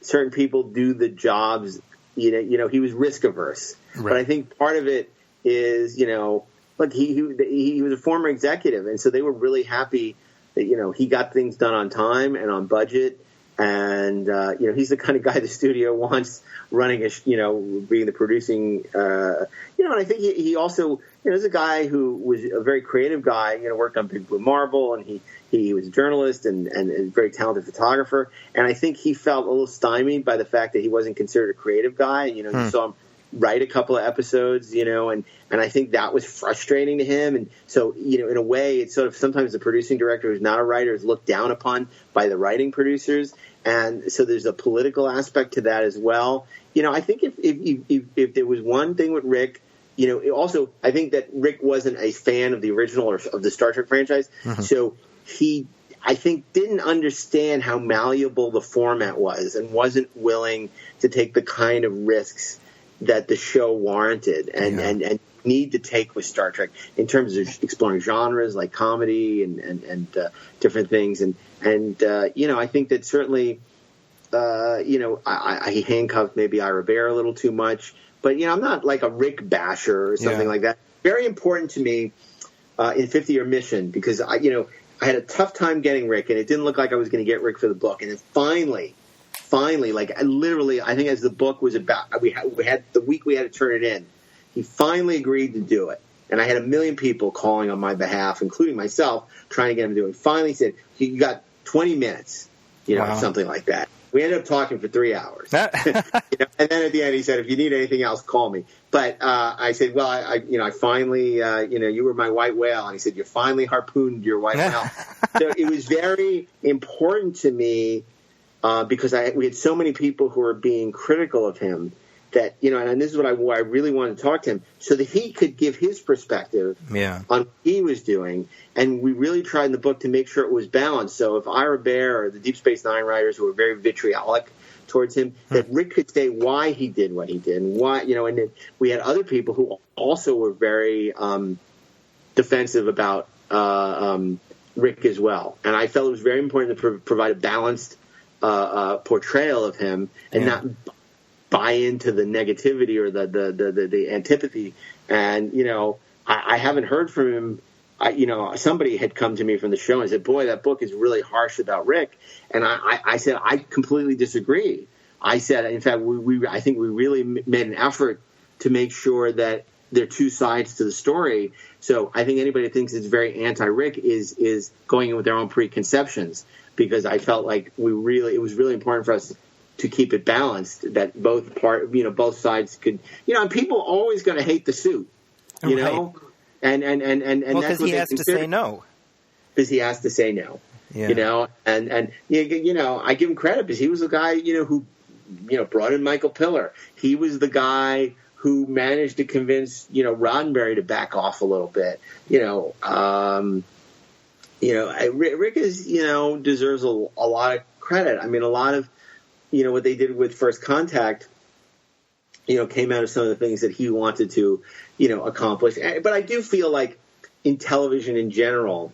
certain people do the jobs. He was risk averse. Right. But I think part of it is, look, he was a former executive, and so they were really happy that, he got things done on time and on budget. And, he's the kind of guy the studio wants running, being the producing, and I think he also, is a guy who was a very creative guy, worked on Big Blue Marble, and he was a journalist and a very talented photographer. And I think he felt a little stymied by the fact that he wasn't considered a creative guy. You saw him write a couple of episodes, and I think that was frustrating to him. And so, in a way, it's sort of sometimes the producing director who's not a writer is looked down upon by the writing producers. And so there's a political aspect to that as well. I think if there was one thing with Rick, also I think that Rick wasn't a fan of the original or of the Star Trek franchise. Mm-hmm. So he, I think, didn't understand how malleable the format was and wasn't willing to take the kind of risks that the show warranted and need to take with Star Trek in terms of exploring genres like comedy and different things. And I think that certainly, I handcuffed maybe Ira Bear a little too much. But, I'm not like a Rick basher or something like that. Very important to me in 50-Year Mission because, I had a tough time getting Rick, and it didn't look like I was going to get Rick for the book. And then finally, like literally, I think as the book was about, we had the week we had to turn it in, he finally agreed to do it. And I had a million people calling on my behalf, including myself, trying to get him to do it. Finally said, you got 20 minutes, something like that. We ended up talking for 3 hours. And then at the end he said, if you need anything else, call me. But I said, well, I finally, you were my white whale. And he said, you finally harpooned your white whale. So it was very important to me because we had so many people who were being critical of him that, and this is what I really wanted to talk to him so that he could give his perspective on what he was doing. And we really tried in the book to make sure it was balanced. So if Ira Bear or the Deep Space Nine writers who were very vitriolic towards him, that Rick could say why he did what he did and why, and then we had other people who also were very defensive about Rick as well. And I felt it was very important to provide a balanced portrayal of him and not buy into the negativity or the antipathy. And, I haven't heard from him. Somebody had come to me from the show and said, boy, that book is really harsh about Rick. And I said, I completely disagree. I said, in fact, I think we really made an effort to make sure that there are two sides to the story. So I think anybody that thinks it's very anti-Rick is going in with their own preconceptions, because I felt like it was really important for us to keep it balanced, that both sides could, and people are always going to hate the suit, know, and because he has to say no. Because he has to say no, and I give him credit because he was the guy, who, brought in Michael Piller. He was the guy who managed to convince, Roddenberry to back off a little bit, Rick is, deserves a lot of credit. I mean, a lot of, what they did with First Contact, came out of some of the things that he wanted to, accomplish. But I do feel like in television in general,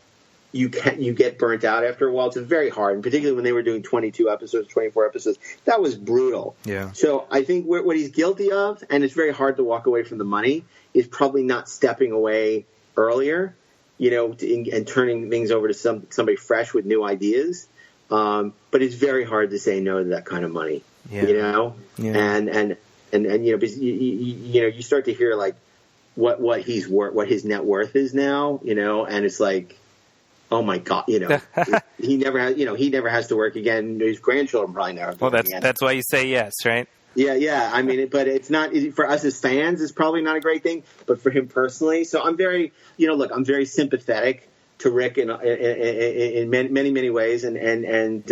you get burnt out after a while. It's very hard, and particularly when they were doing 22 episodes, 24 episodes, that was brutal. Yeah. So I think what he's guilty of, and it's very hard to walk away from the money, is probably not stepping away earlier, and turning things over to somebody fresh with new ideas. But it's very hard to say no to that kind of money, and because you start to hear like what he's worth, what his net worth is now, and it's like, oh my God, he never has to work again. His grandchildren probably never. Well, that's why you say yes, right? Yeah. I mean, but it's not for us as fans. It's probably not a great thing, but for him personally. So I'm very, I'm very sympathetic to Rick in many, many ways, and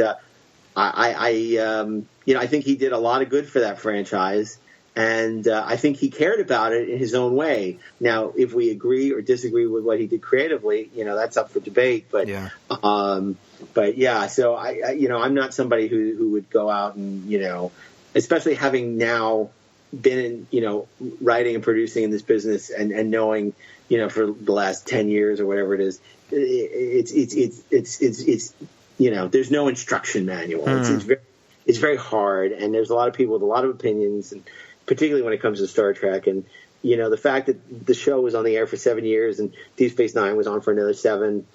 I think he did a lot of good for that franchise. And I think he cared about it in his own way. Now, if we agree or disagree with what he did creatively, that's up for debate. But so I'm not somebody who would go out and, especially having now been in, writing and producing in this business and knowing, for the last 10 years or whatever it is, it's there's no instruction manual. It's very hard, and there's a lot of people with a lot of opinions, and particularly when it comes to Star Trek. And, the fact that the show was on the air for 7 years and Deep Space Nine was on for another 7,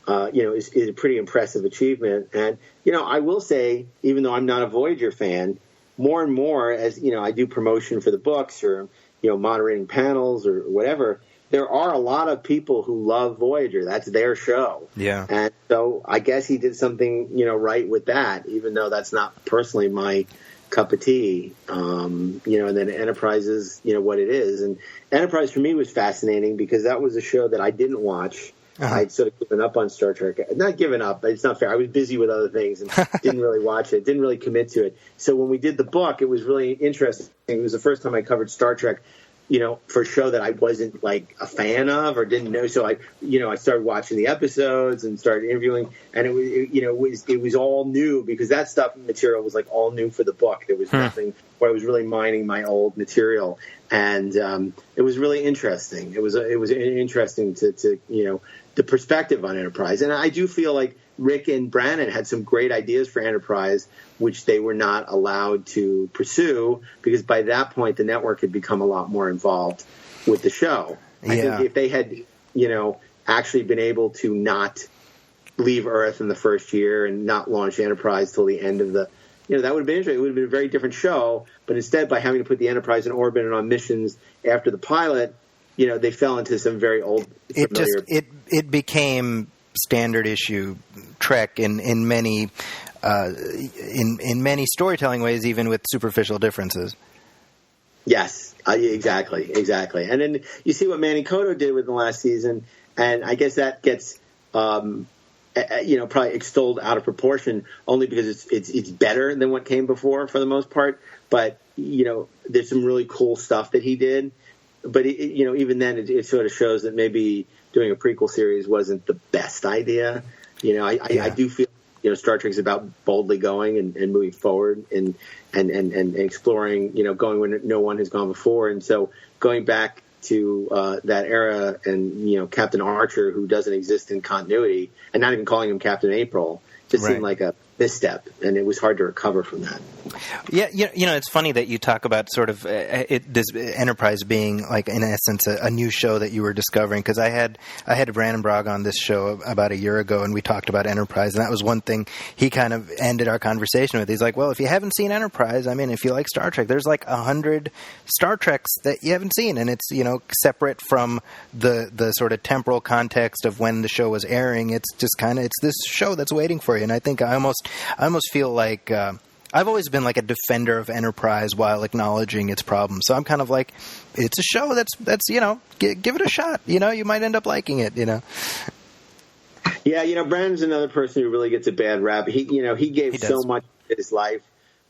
is a pretty impressive achievement. And, I will say, even though I'm not a Voyager fan, more and more as, I do promotion for the books or, moderating panels or whatever, there are a lot of people who love Voyager. That's their show. Yeah. And so I guess he did something, right with that, even though that's not personally my cup of tea. And then Enterprise is, what it is. And Enterprise for me was fascinating because that was a show that I didn't watch. I'd sort of given up on Star Trek. Not given up, it's not fair. I was busy with other things and didn't really watch it, didn't really commit to it. So when we did the book, it was really interesting. It was the first time I covered Star Trek, for a show that I wasn't like a fan of or didn't know. So I started watching the episodes and started interviewing, and it was all new because that stuff material was like all new for the book. There was nothing where I was really mining my old material, and it was really interesting. It was interesting to the perspective on Enterprise, and I do feel like Rick and Brannon had some great ideas for Enterprise, which they were not allowed to pursue because by that point the network had become a lot more involved with the show. Yeah. I think if they had, actually been able to not leave Earth in the first year and not launch Enterprise till the end of the, that would have been interesting. It would have been a very different show. But instead, by having to put the Enterprise in orbit and on missions after the pilot, they fell into some very old familiar. It became standard issue Trek in many in many storytelling ways, even with superficial differences. Yes, exactly. And then you see what Manny Cotto did with the last season, and I guess that gets probably extolled out of proportion only because it's better than what came before for the most part. But there's some really cool stuff that he did. But even then, it sort of shows that maybe doing a prequel series wasn't the best idea. I do feel Star Trek's about boldly going and moving forward and exploring. Going where no one has gone before, and so going back to that era and Captain Archer, who doesn't exist in continuity, and not even calling him Captain April, just seemed like a misstep, and it was hard to recover from that. Yeah, it's funny that you talk about sort of this Enterprise being like, in essence, a new show that you were discovering. Because I had Brandon Bragg on this show about a year ago, and we talked about Enterprise, and that was one thing he kind of ended our conversation with. He's like, well, if you haven't seen Enterprise, I mean, if you like Star Trek, there's like 100 Star Treks that you haven't seen, and it's separate from the sort of temporal context of when the show was airing. It's just kind of it's this show that's waiting for you, and I think I almost feel like I've always been like a defender of Enterprise while acknowledging its problems. So I'm kind of like, it's a show that's give it a shot. You might end up liking it. Yeah, Brandon's another person who really gets a bad rap. He gave so much of his life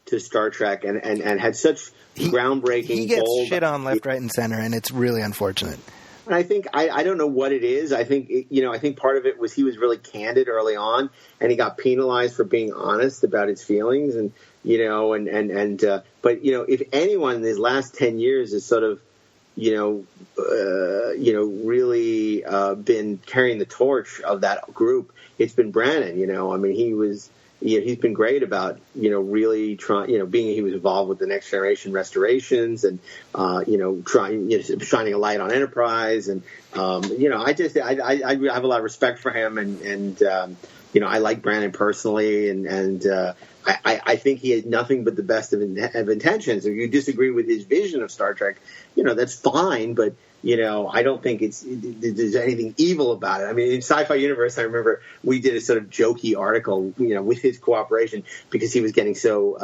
to Star Trek and had such groundbreaking. He gets shit on left, right, and center, and it's really unfortunate. And I think I don't know what it is. I think I think part of it was he was really candid early on, and he got penalized for being honest about his feelings, and but if anyone in his last 10 years has sort of really been carrying the torch of that group, it's been Brannon. I mean, he's been great about, really trying, he was involved with the Next Generation restorations and, shining a light on Enterprise. And, I have a lot of respect for him and I like Brannon personally and I think he had nothing but the best of intentions. If you disagree with his vision of Star Trek, that's fine, but I don't think there's anything evil about it. I mean, in Sci-Fi Universe, I remember we did a sort of jokey article, with his cooperation because he was getting so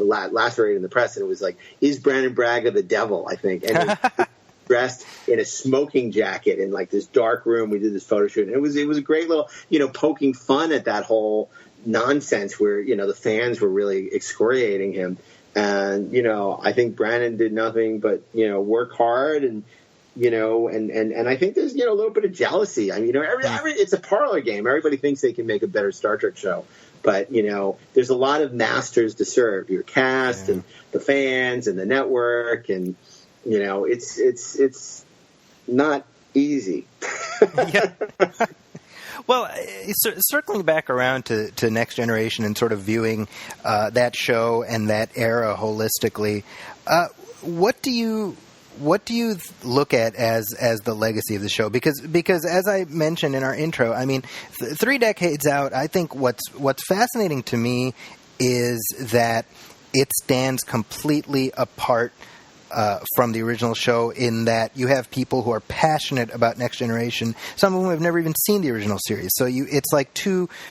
lacerated in the press, and it was like, is Brandon Braga the devil? I think, and he was dressed in a smoking jacket in like this dark room. We did this photo shoot, and it was a great little, poking fun at that whole, nonsense where, the fans were really excoriating him. And, I think Brannon did nothing but, work hard and, and I think there's, a little bit of jealousy. I mean, it's a parlor game. Everybody thinks they can make a better Star Trek show. But, there's a lot of masters to serve your cast and the fans and the network. And, it's not easy. Yeah. Well, circling back around to Next Generation and sort of viewing that show and that era holistically, what do you look at as the legacy of the show? Because as I mentioned in our intro, I mean, 3 decades out, I think what's fascinating to me is that it stands completely apart from the original show in that you have people who are passionate about Next Generation. Some of them have never even seen the original series. So it's like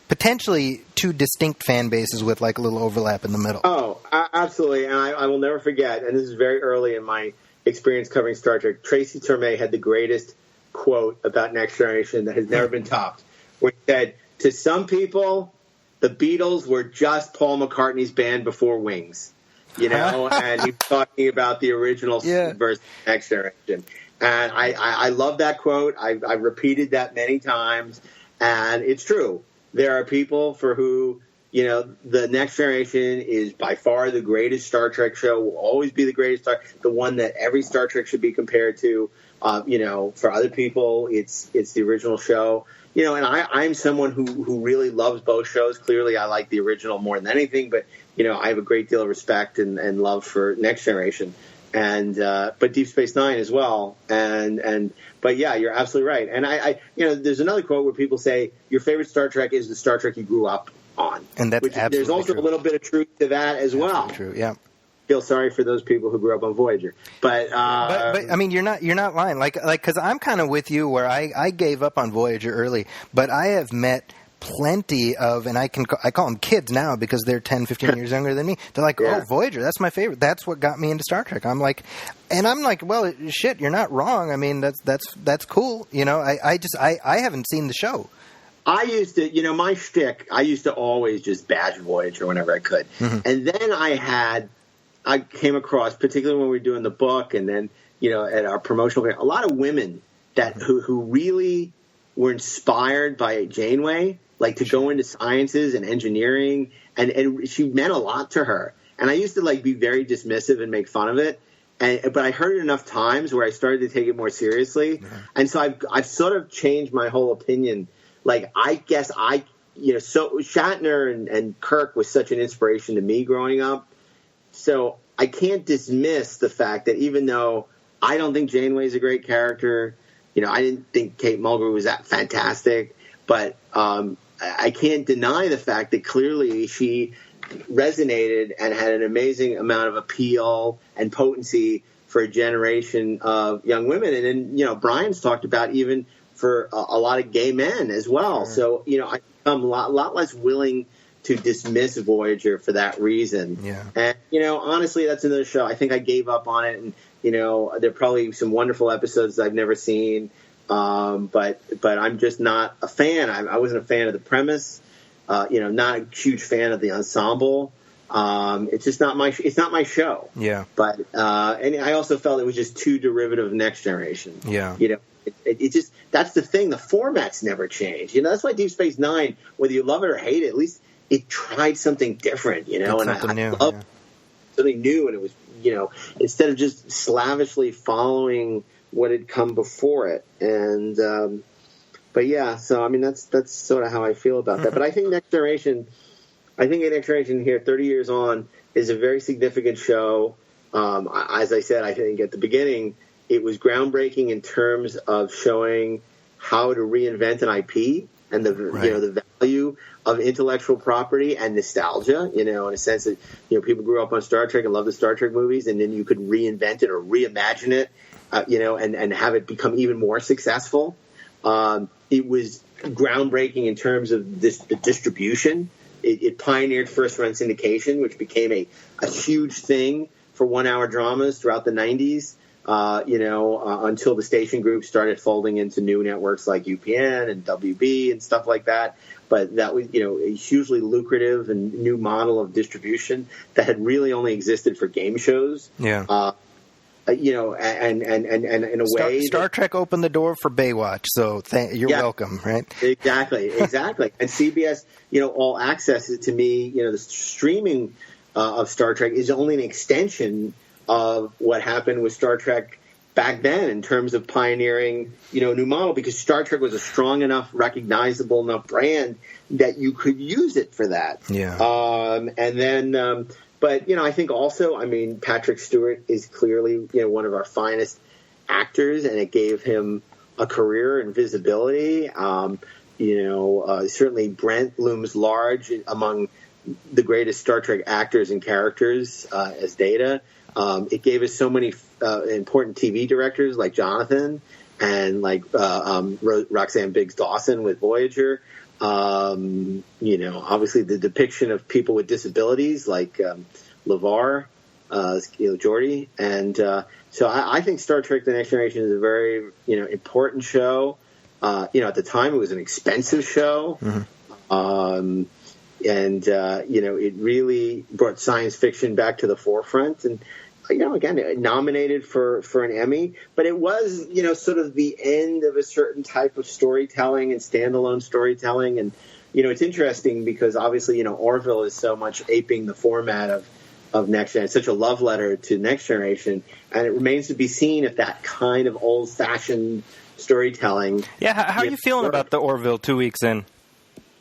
potentially two distinct fan bases with like a little overlap in the middle. Oh, absolutely. And I will never forget, and this is very early in my experience covering Star Trek, Tracy Torme had the greatest quote about Next Generation that has never been topped, where he said, to some people, the Beatles were just Paul McCartney's band before Wings. And he's talking about the original versus Next Generation. And I love that quote. I've repeated that many times. And it's true. There are people for who, the Next Generation is by far the greatest Star Trek show, will always be the greatest the one that every Star Trek should be compared to. For other people, it's the original show. And I'm someone who really loves both shows. Clearly, I like the original more than anything, but I have a great deal of respect and love for Next Generation, and but Deep Space Nine as well. But yeah, you're absolutely right. And I there's another quote where people say your favorite Star Trek is the Star Trek you grew up on, and that's absolutely there's also true. A little bit of truth to that as well. True, yeah. Feel sorry for those people who grew up on Voyager, but I mean, you're not lying. Like, because I'm kind of with you where I gave up on Voyager early, but I have met plenty of, and I call them kids now because they're 10, 15 years younger than me. They're like, oh, Voyager, that's my favorite. That's what got me into Star Trek. I'm like, well, shit, you're not wrong. I mean, that's cool. I haven't seen the show. I used to, my shtick, I used to always just bash Voyager whenever I could. Mm-hmm. And then I came across, particularly when we were doing the book and then, at our promotional fair, a lot of women who really were inspired by Janeway, like to go into sciences and engineering, and she meant a lot to her. And I used to be very dismissive and make fun of it. But I heard it enough times where I started to take it more seriously. Mm-hmm. And so I've sort of changed my whole opinion. I guess so Shatner and Kirk was such an inspiration to me growing up. So I can't dismiss the fact that even though I don't think Janeway's a great character, I didn't think Kate Mulgrew was that fantastic, but I can't deny the fact that clearly she resonated and had an amazing amount of appeal and potency for a generation of young women. And then, Brian's talked about even for a lot of gay men as well. Sure. So, I become a lot less willing to dismiss Voyager for that reason. Yeah. And, honestly, that's another show. I think I gave up on it. And, there are probably some wonderful episodes I've never seen. But I'm just not a fan. I wasn't a fan of the premise. Not a huge fan of the ensemble. It's just not it's not my show. Yeah. But, and I also felt it was just too derivative of Next Generation. Yeah. It just, that's the thing. The format's never changed. That's why Deep Space Nine, whether you love it or hate it, at least it tried something different, and I loved something new. And it was, instead of just slavishly following what had come before it. And, but yeah, so, I mean, that's sort of how I feel about that. But I think Next Generation here, 30 years on, is a very significant show. As I said, I think at the beginning, it was groundbreaking in terms of showing how to reinvent an IP and the value of intellectual property and nostalgia, in a sense that, people grew up on Star Trek and loved the Star Trek movies, and then you could reinvent it or reimagine it, and have it become even more successful. It was groundbreaking in terms of the distribution. It pioneered first-run syndication, which became a huge thing for one-hour dramas throughout the 90s. until the station group started folding into new networks like UPN and WB and stuff like that. But that was, a hugely lucrative and new model of distribution that had really only existed for game shows. Yeah. And in a way, Star Trek opened the door for Baywatch, so you're welcome, right? Exactly. And CBS, All Access, to me, the streaming of Star Trek is only an extension of what happened with Star Trek back then in terms of pioneering, a new model, because Star Trek was a strong enough, recognizable enough brand that you could use it for that. Yeah. But I think also, Patrick Stewart is clearly, one of our finest actors, and it gave him a career and visibility. Certainly Brent looms large among the greatest Star Trek actors and characters as Data. It gave us so many important TV directors like Jonathan and like Roxanne Biggs Dawson with Voyager. Obviously the depiction of people with disabilities like LeVar, Geordi. And so I think Star Trek The Next Generation is a very, important show. At the time it was an expensive show. Mm-hmm. It really brought science fiction back to the forefront. And, again, nominated for an Emmy, but it was, sort of the end of a certain type of storytelling and standalone storytelling. And, it's interesting because obviously, Orville is so much aping the format of Next Gen. It's such a love letter to Next Generation. And it remains to be seen if that kind of old fashioned storytelling. Yeah. How are you feeling about the Orville 2 weeks in?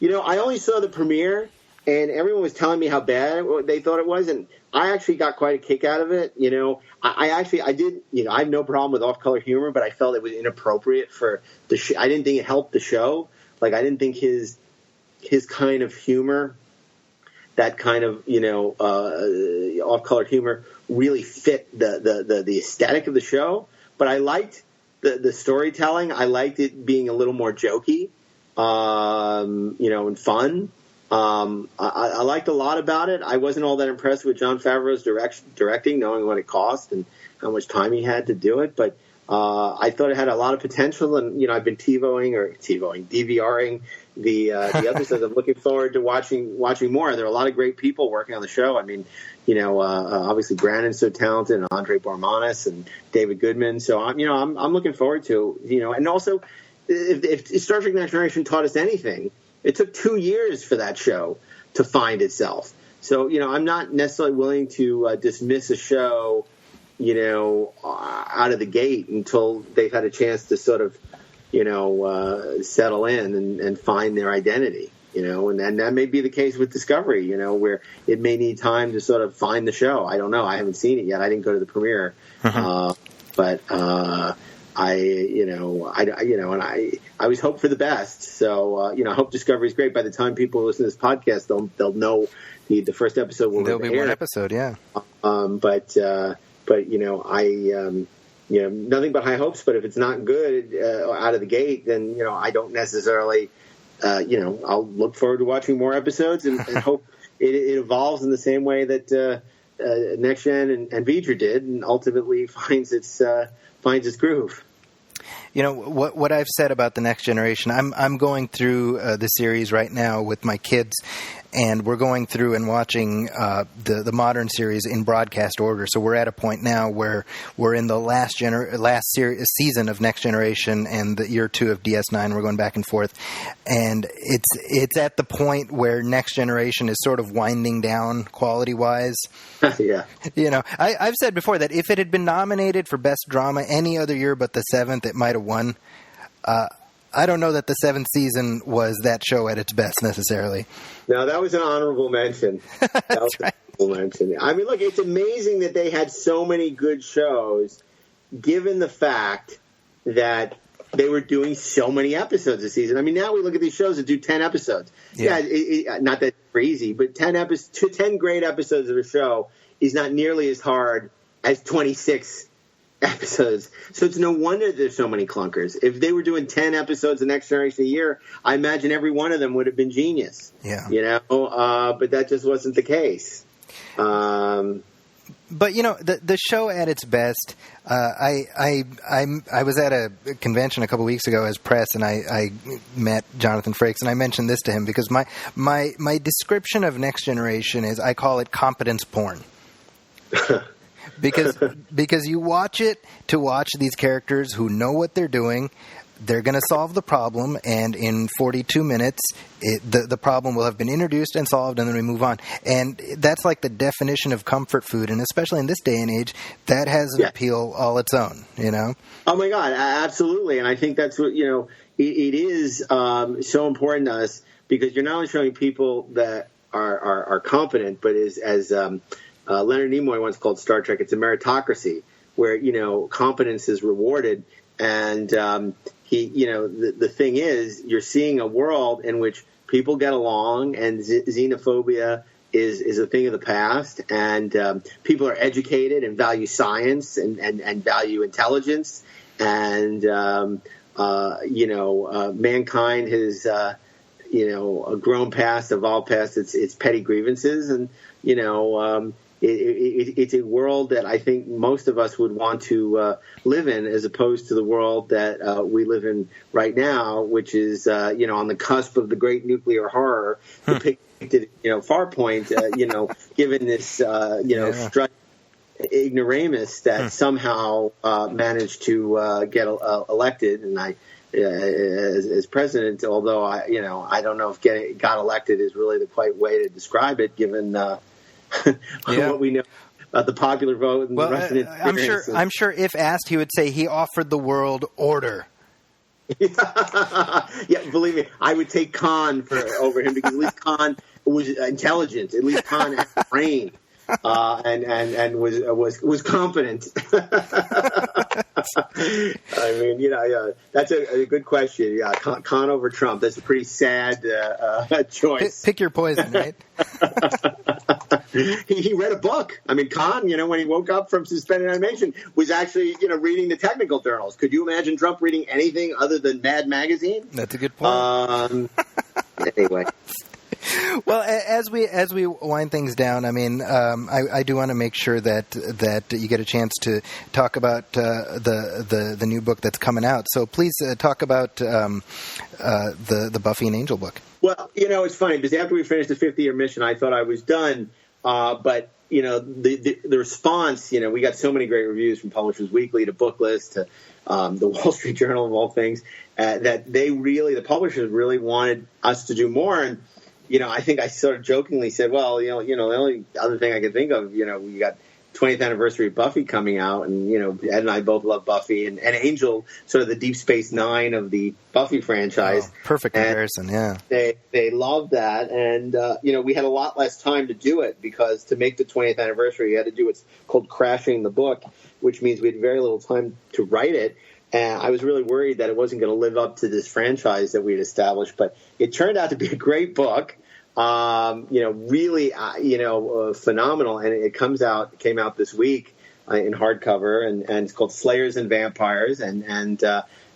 I only saw the premiere, and everyone was telling me how bad they thought it was, and I actually got quite a kick out of it. I have no problem with off-color humor, but I felt it was inappropriate for the show. I didn't think it helped the show. Like, I didn't think his kind of humor, that kind of, off-color humor really fit the aesthetic of the show. But I liked the storytelling. I liked it being a little more jokey, and fun. I liked a lot about it. I wasn't all that impressed with Jon Favreau's directing, knowing what it cost and how much time he had to do it. But I thought it had a lot of potential, and I've been DVRing the episodes. I'm looking forward to watching more. There are a lot of great people working on the show. Obviously Brandon's so talented, and Andre Bormanis and David Goodman. So I'm looking forward to and also if Star Trek Next Generation taught us anything, it took 2 years for that show to find itself. So, I'm not necessarily willing to dismiss a show, out of the gate until they've had a chance to sort of, settle in and find their identity, and that may be the case with Discovery, where it may need time to sort of find the show. I don't know. I haven't seen it yet. I didn't go to the premiere. But I always hope for the best. So, I hope Discovery's great. By the time people listen to this podcast, they'll know the first episode will There'll be one episode, yeah. Nothing but high hopes. But if it's not good out of the gate, then, I don't necessarily, I'll look forward to watching more episodes and hope it evolves in the same way that Next Gen and Vidra did, and ultimately finds its groove. What I've said about the Next Generation, I'm going through the series right now with my kids, and we're going through and watching the modern series in broadcast order. So we're at a point now where we're in the last season of Next Generation and the year 2 of DS9. We're going back and forth, and it's at the point where Next Generation is sort of winding down quality wise. Yeah. I've said before that if it had been nominated for Best Drama any other year but the 7th, it might have won. I don't know that the 7th season was that show at its best necessarily. No, that was an honorable mention. That's right. Mention. Look, it's amazing that they had so many good shows, given the fact that they were doing so many episodes this season. Now we look at these shows that do 10 episodes. Yeah, not that crazy, but 10 great episodes of a show is not nearly as hard as 26 episodes. So it's no wonder there's so many clunkers. If they were doing 10 episodes of Next Generation a year, I imagine every one of them would have been genius. Yeah. But that just wasn't the case. But the show at its best. I was at a convention a couple weeks ago as press, and I met Jonathan Frakes, and I mentioned this to him because my description of Next Generation is I call it competence porn. because you watch it to watch these characters who know what they're doing. They're going to solve the problem, and in 42 minutes, the problem will have been introduced and solved, and then we move on. And that's like the definition of comfort food, and especially in this day and age, that has an appeal all its own, Oh, my God, absolutely. And I think that's what, it is so important to us because you're not only showing people that are competent, but as Leonard Nimoy once called Star Trek, it's a meritocracy where, competence is rewarded. And the thing is, you're seeing a world in which people get along, and xenophobia is a thing of the past, and people are educated and value science and value intelligence, and mankind has grown past, evolved past its petty grievances, and it's a world that I think most of us would want to live in, as opposed to the world that we live in right now, which is on the cusp of the great nuclear horror depicted Farpoint. Given this strut ignoramus that somehow managed to get elected, and as president, although I don't know if got elected is really the quite way to describe it, given. What we know about the popular vote and the Russian interference. I'm sure if asked, he would say he offered the world order. Yeah, believe me, I would take Khan over him because at least Khan was intelligent. At least Khan had a brain and was competent. I mean, that's a good question. Yeah, Khan over Trump. That's a pretty sad choice. Pick your poison, right? He read a book. I mean, Khan, when he woke up from suspended animation, was actually, reading the technical journals. Could you imagine Trump reading anything other than Mad Magazine? That's a good point. Anyway. Well, as we wind things down, I mean, I do want to make sure that you get a chance to talk about the new book that's coming out. So please talk about the Buffy and Angel book. Well, it's funny because after we finished the 50-year mission, I thought I was done. But the response, we got so many great reviews from Publishers Weekly to Booklist to the Wall Street Journal of all things that the publishers really wanted us to do more. And I think I sort of jokingly said, well, the only other thing I could think of, we got 20th anniversary of Buffy coming out, and Ed and I both love Buffy, and Angel, sort of the Deep Space Nine of the Buffy franchise. Oh, perfect comparison, yeah. They loved that, and we had a lot less time to do it because to make the 20th anniversary, you had to do what's called crashing the book, which means we had very little time to write it. And I was really worried that it wasn't going to live up to this franchise that we had established, but it turned out to be a great book. Really, phenomenal. And it came out this week in hardcover, and it's called Slayers and Vampires. And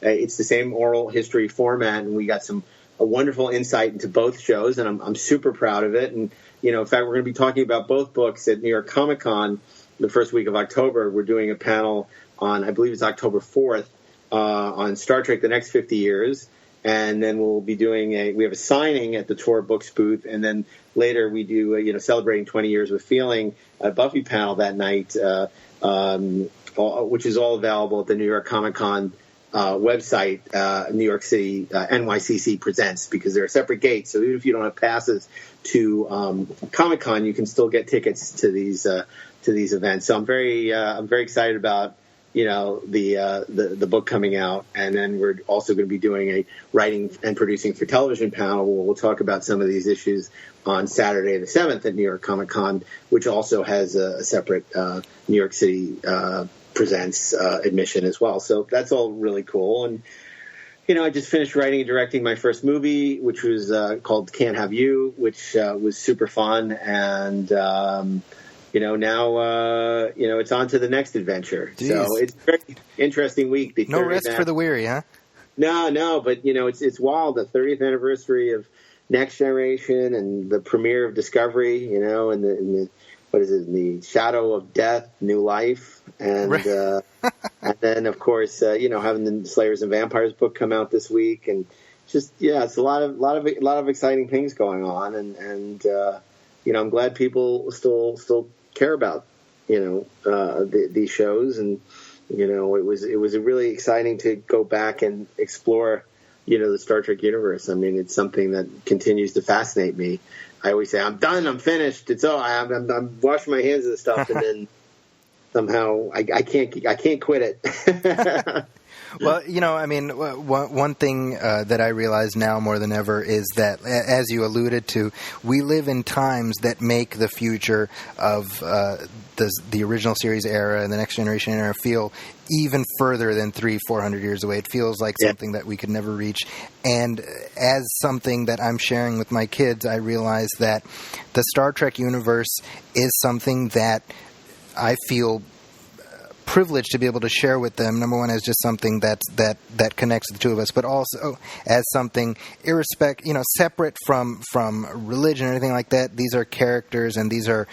it's the same oral history format. And we got a wonderful insight into both shows. And I'm super proud of it. And, in fact, we're going to be talking about both books at New York Comic Con the first week of October. We're doing a panel on, I believe it's October 4th, on Star Trek: The Next 50 Years. And then we'll be doing we have a signing at the Tor Books booth, and then later we do celebrating 20 years with Feeling, a Buffy panel that night, which is all available at the New York Comic Con website, New York City NYCC Presents, because they're separate gates. So even if you don't have passes to Comic Con, you can still get tickets to these events. So I'm very excited about the book coming out, and then we're also going to be doing a writing and producing for television panel where we'll talk about some of these issues on Saturday the 7th at New York Comic Con, which also has a separate New York City Presents admission as well. So that's all really cool. And I just finished writing and directing my first movie, which was called Can't Have You, which was super fun. And now it's on to the next adventure. Jeez. So it's a very interesting week. No rest for the weary, huh? No, but it's wild. The 30th anniversary of Next Generation and the premiere of Discovery, and what is it? The Shadow of Death, New Life, and and then of course having the Slayers and Vampires book come out this week, and just it's a lot of exciting things going on, and I'm glad people still care about these shows, and it was really exciting to go back and explore the Star Trek universe. I mean, it's something that continues to fascinate me. I always say, I'm done, I'm finished. I'm washing my hands of this stuff, and then somehow I can't quit it. Well, one thing that I realize now more than ever is that, as you alluded to, we live in times that make the future of the original series era and the Next Generation era feel even further than 300-400 years away. It feels like something that we could never reach. And as something that I'm sharing with my kids, I realize that the Star Trek universe is something that I feel privileged to be able to share with them. Number one, as just something that connects the two of us, but also as something separate from religion or anything like that. These are characters, and these are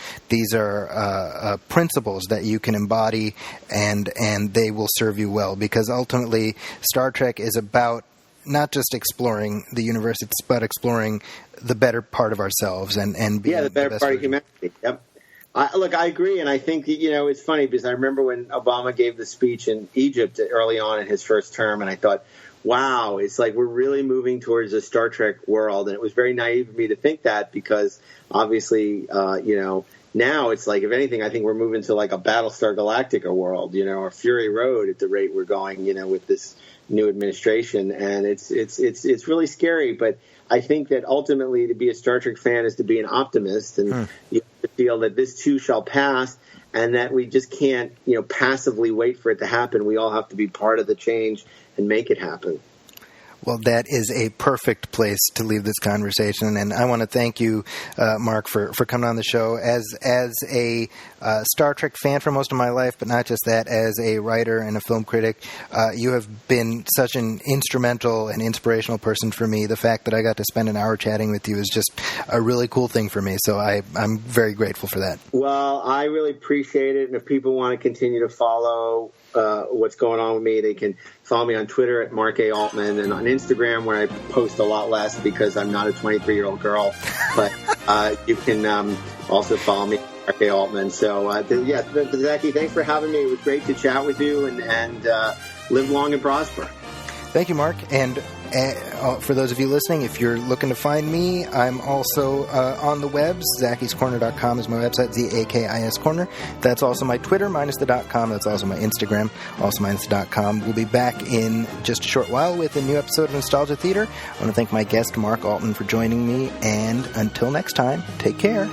principles that you can embody, and they will serve you well, because ultimately Star Trek is about not just exploring the universe; it's about exploring the better part of ourselves and being the better part of humanity. Yep. I agree, and I think it's funny because I remember when Obama gave the speech in Egypt early on in his first term, and I thought, wow, it's like we're really moving towards a Star Trek world, and it was very naive of me to think that, because obviously, now it's like, if anything, I think we're moving to like a Battlestar Galactica world, or Fury Road at the rate we're going, with this new administration, and it's really scary, but I think that ultimately to be a Star Trek fan is to be an optimist, and you have to feel that this too shall pass, and that we just can't, passively wait for it to happen. We all have to be part of the change and make it happen. Well, that is a perfect place to leave this conversation, and I want to thank you, Mark, for coming on the show. As a Star Trek fan for most of my life, but not just that, as a writer and a film critic, you have been such an instrumental and inspirational person for me. The fact that I got to spend an hour chatting with you is just a really cool thing for me, so I'm very grateful for that. Well, I really appreciate it, and if people want to continue to follow what's going on with me, they can follow me on Twitter at Mark A. Altman, and on Instagram, where I post a lot less because I'm not a 23-year-old girl, but you can also follow me, Mark A. Altman. So Zachy, thanks for having me. It was great to chat with you, and live long and prosper. Thank you, Mark. And for those of you listening, if you're looking to find me, I'm also on the web. ZackysCorner.com is my website, ZAKIS Corner. That's also my Twitter, minus the .com. That's also my Instagram, also minus the .com. We'll be back in just a short while with a new episode of Nostalgia Theater. I want to thank my guest, Mark Altman, for joining me. And until next time, take care.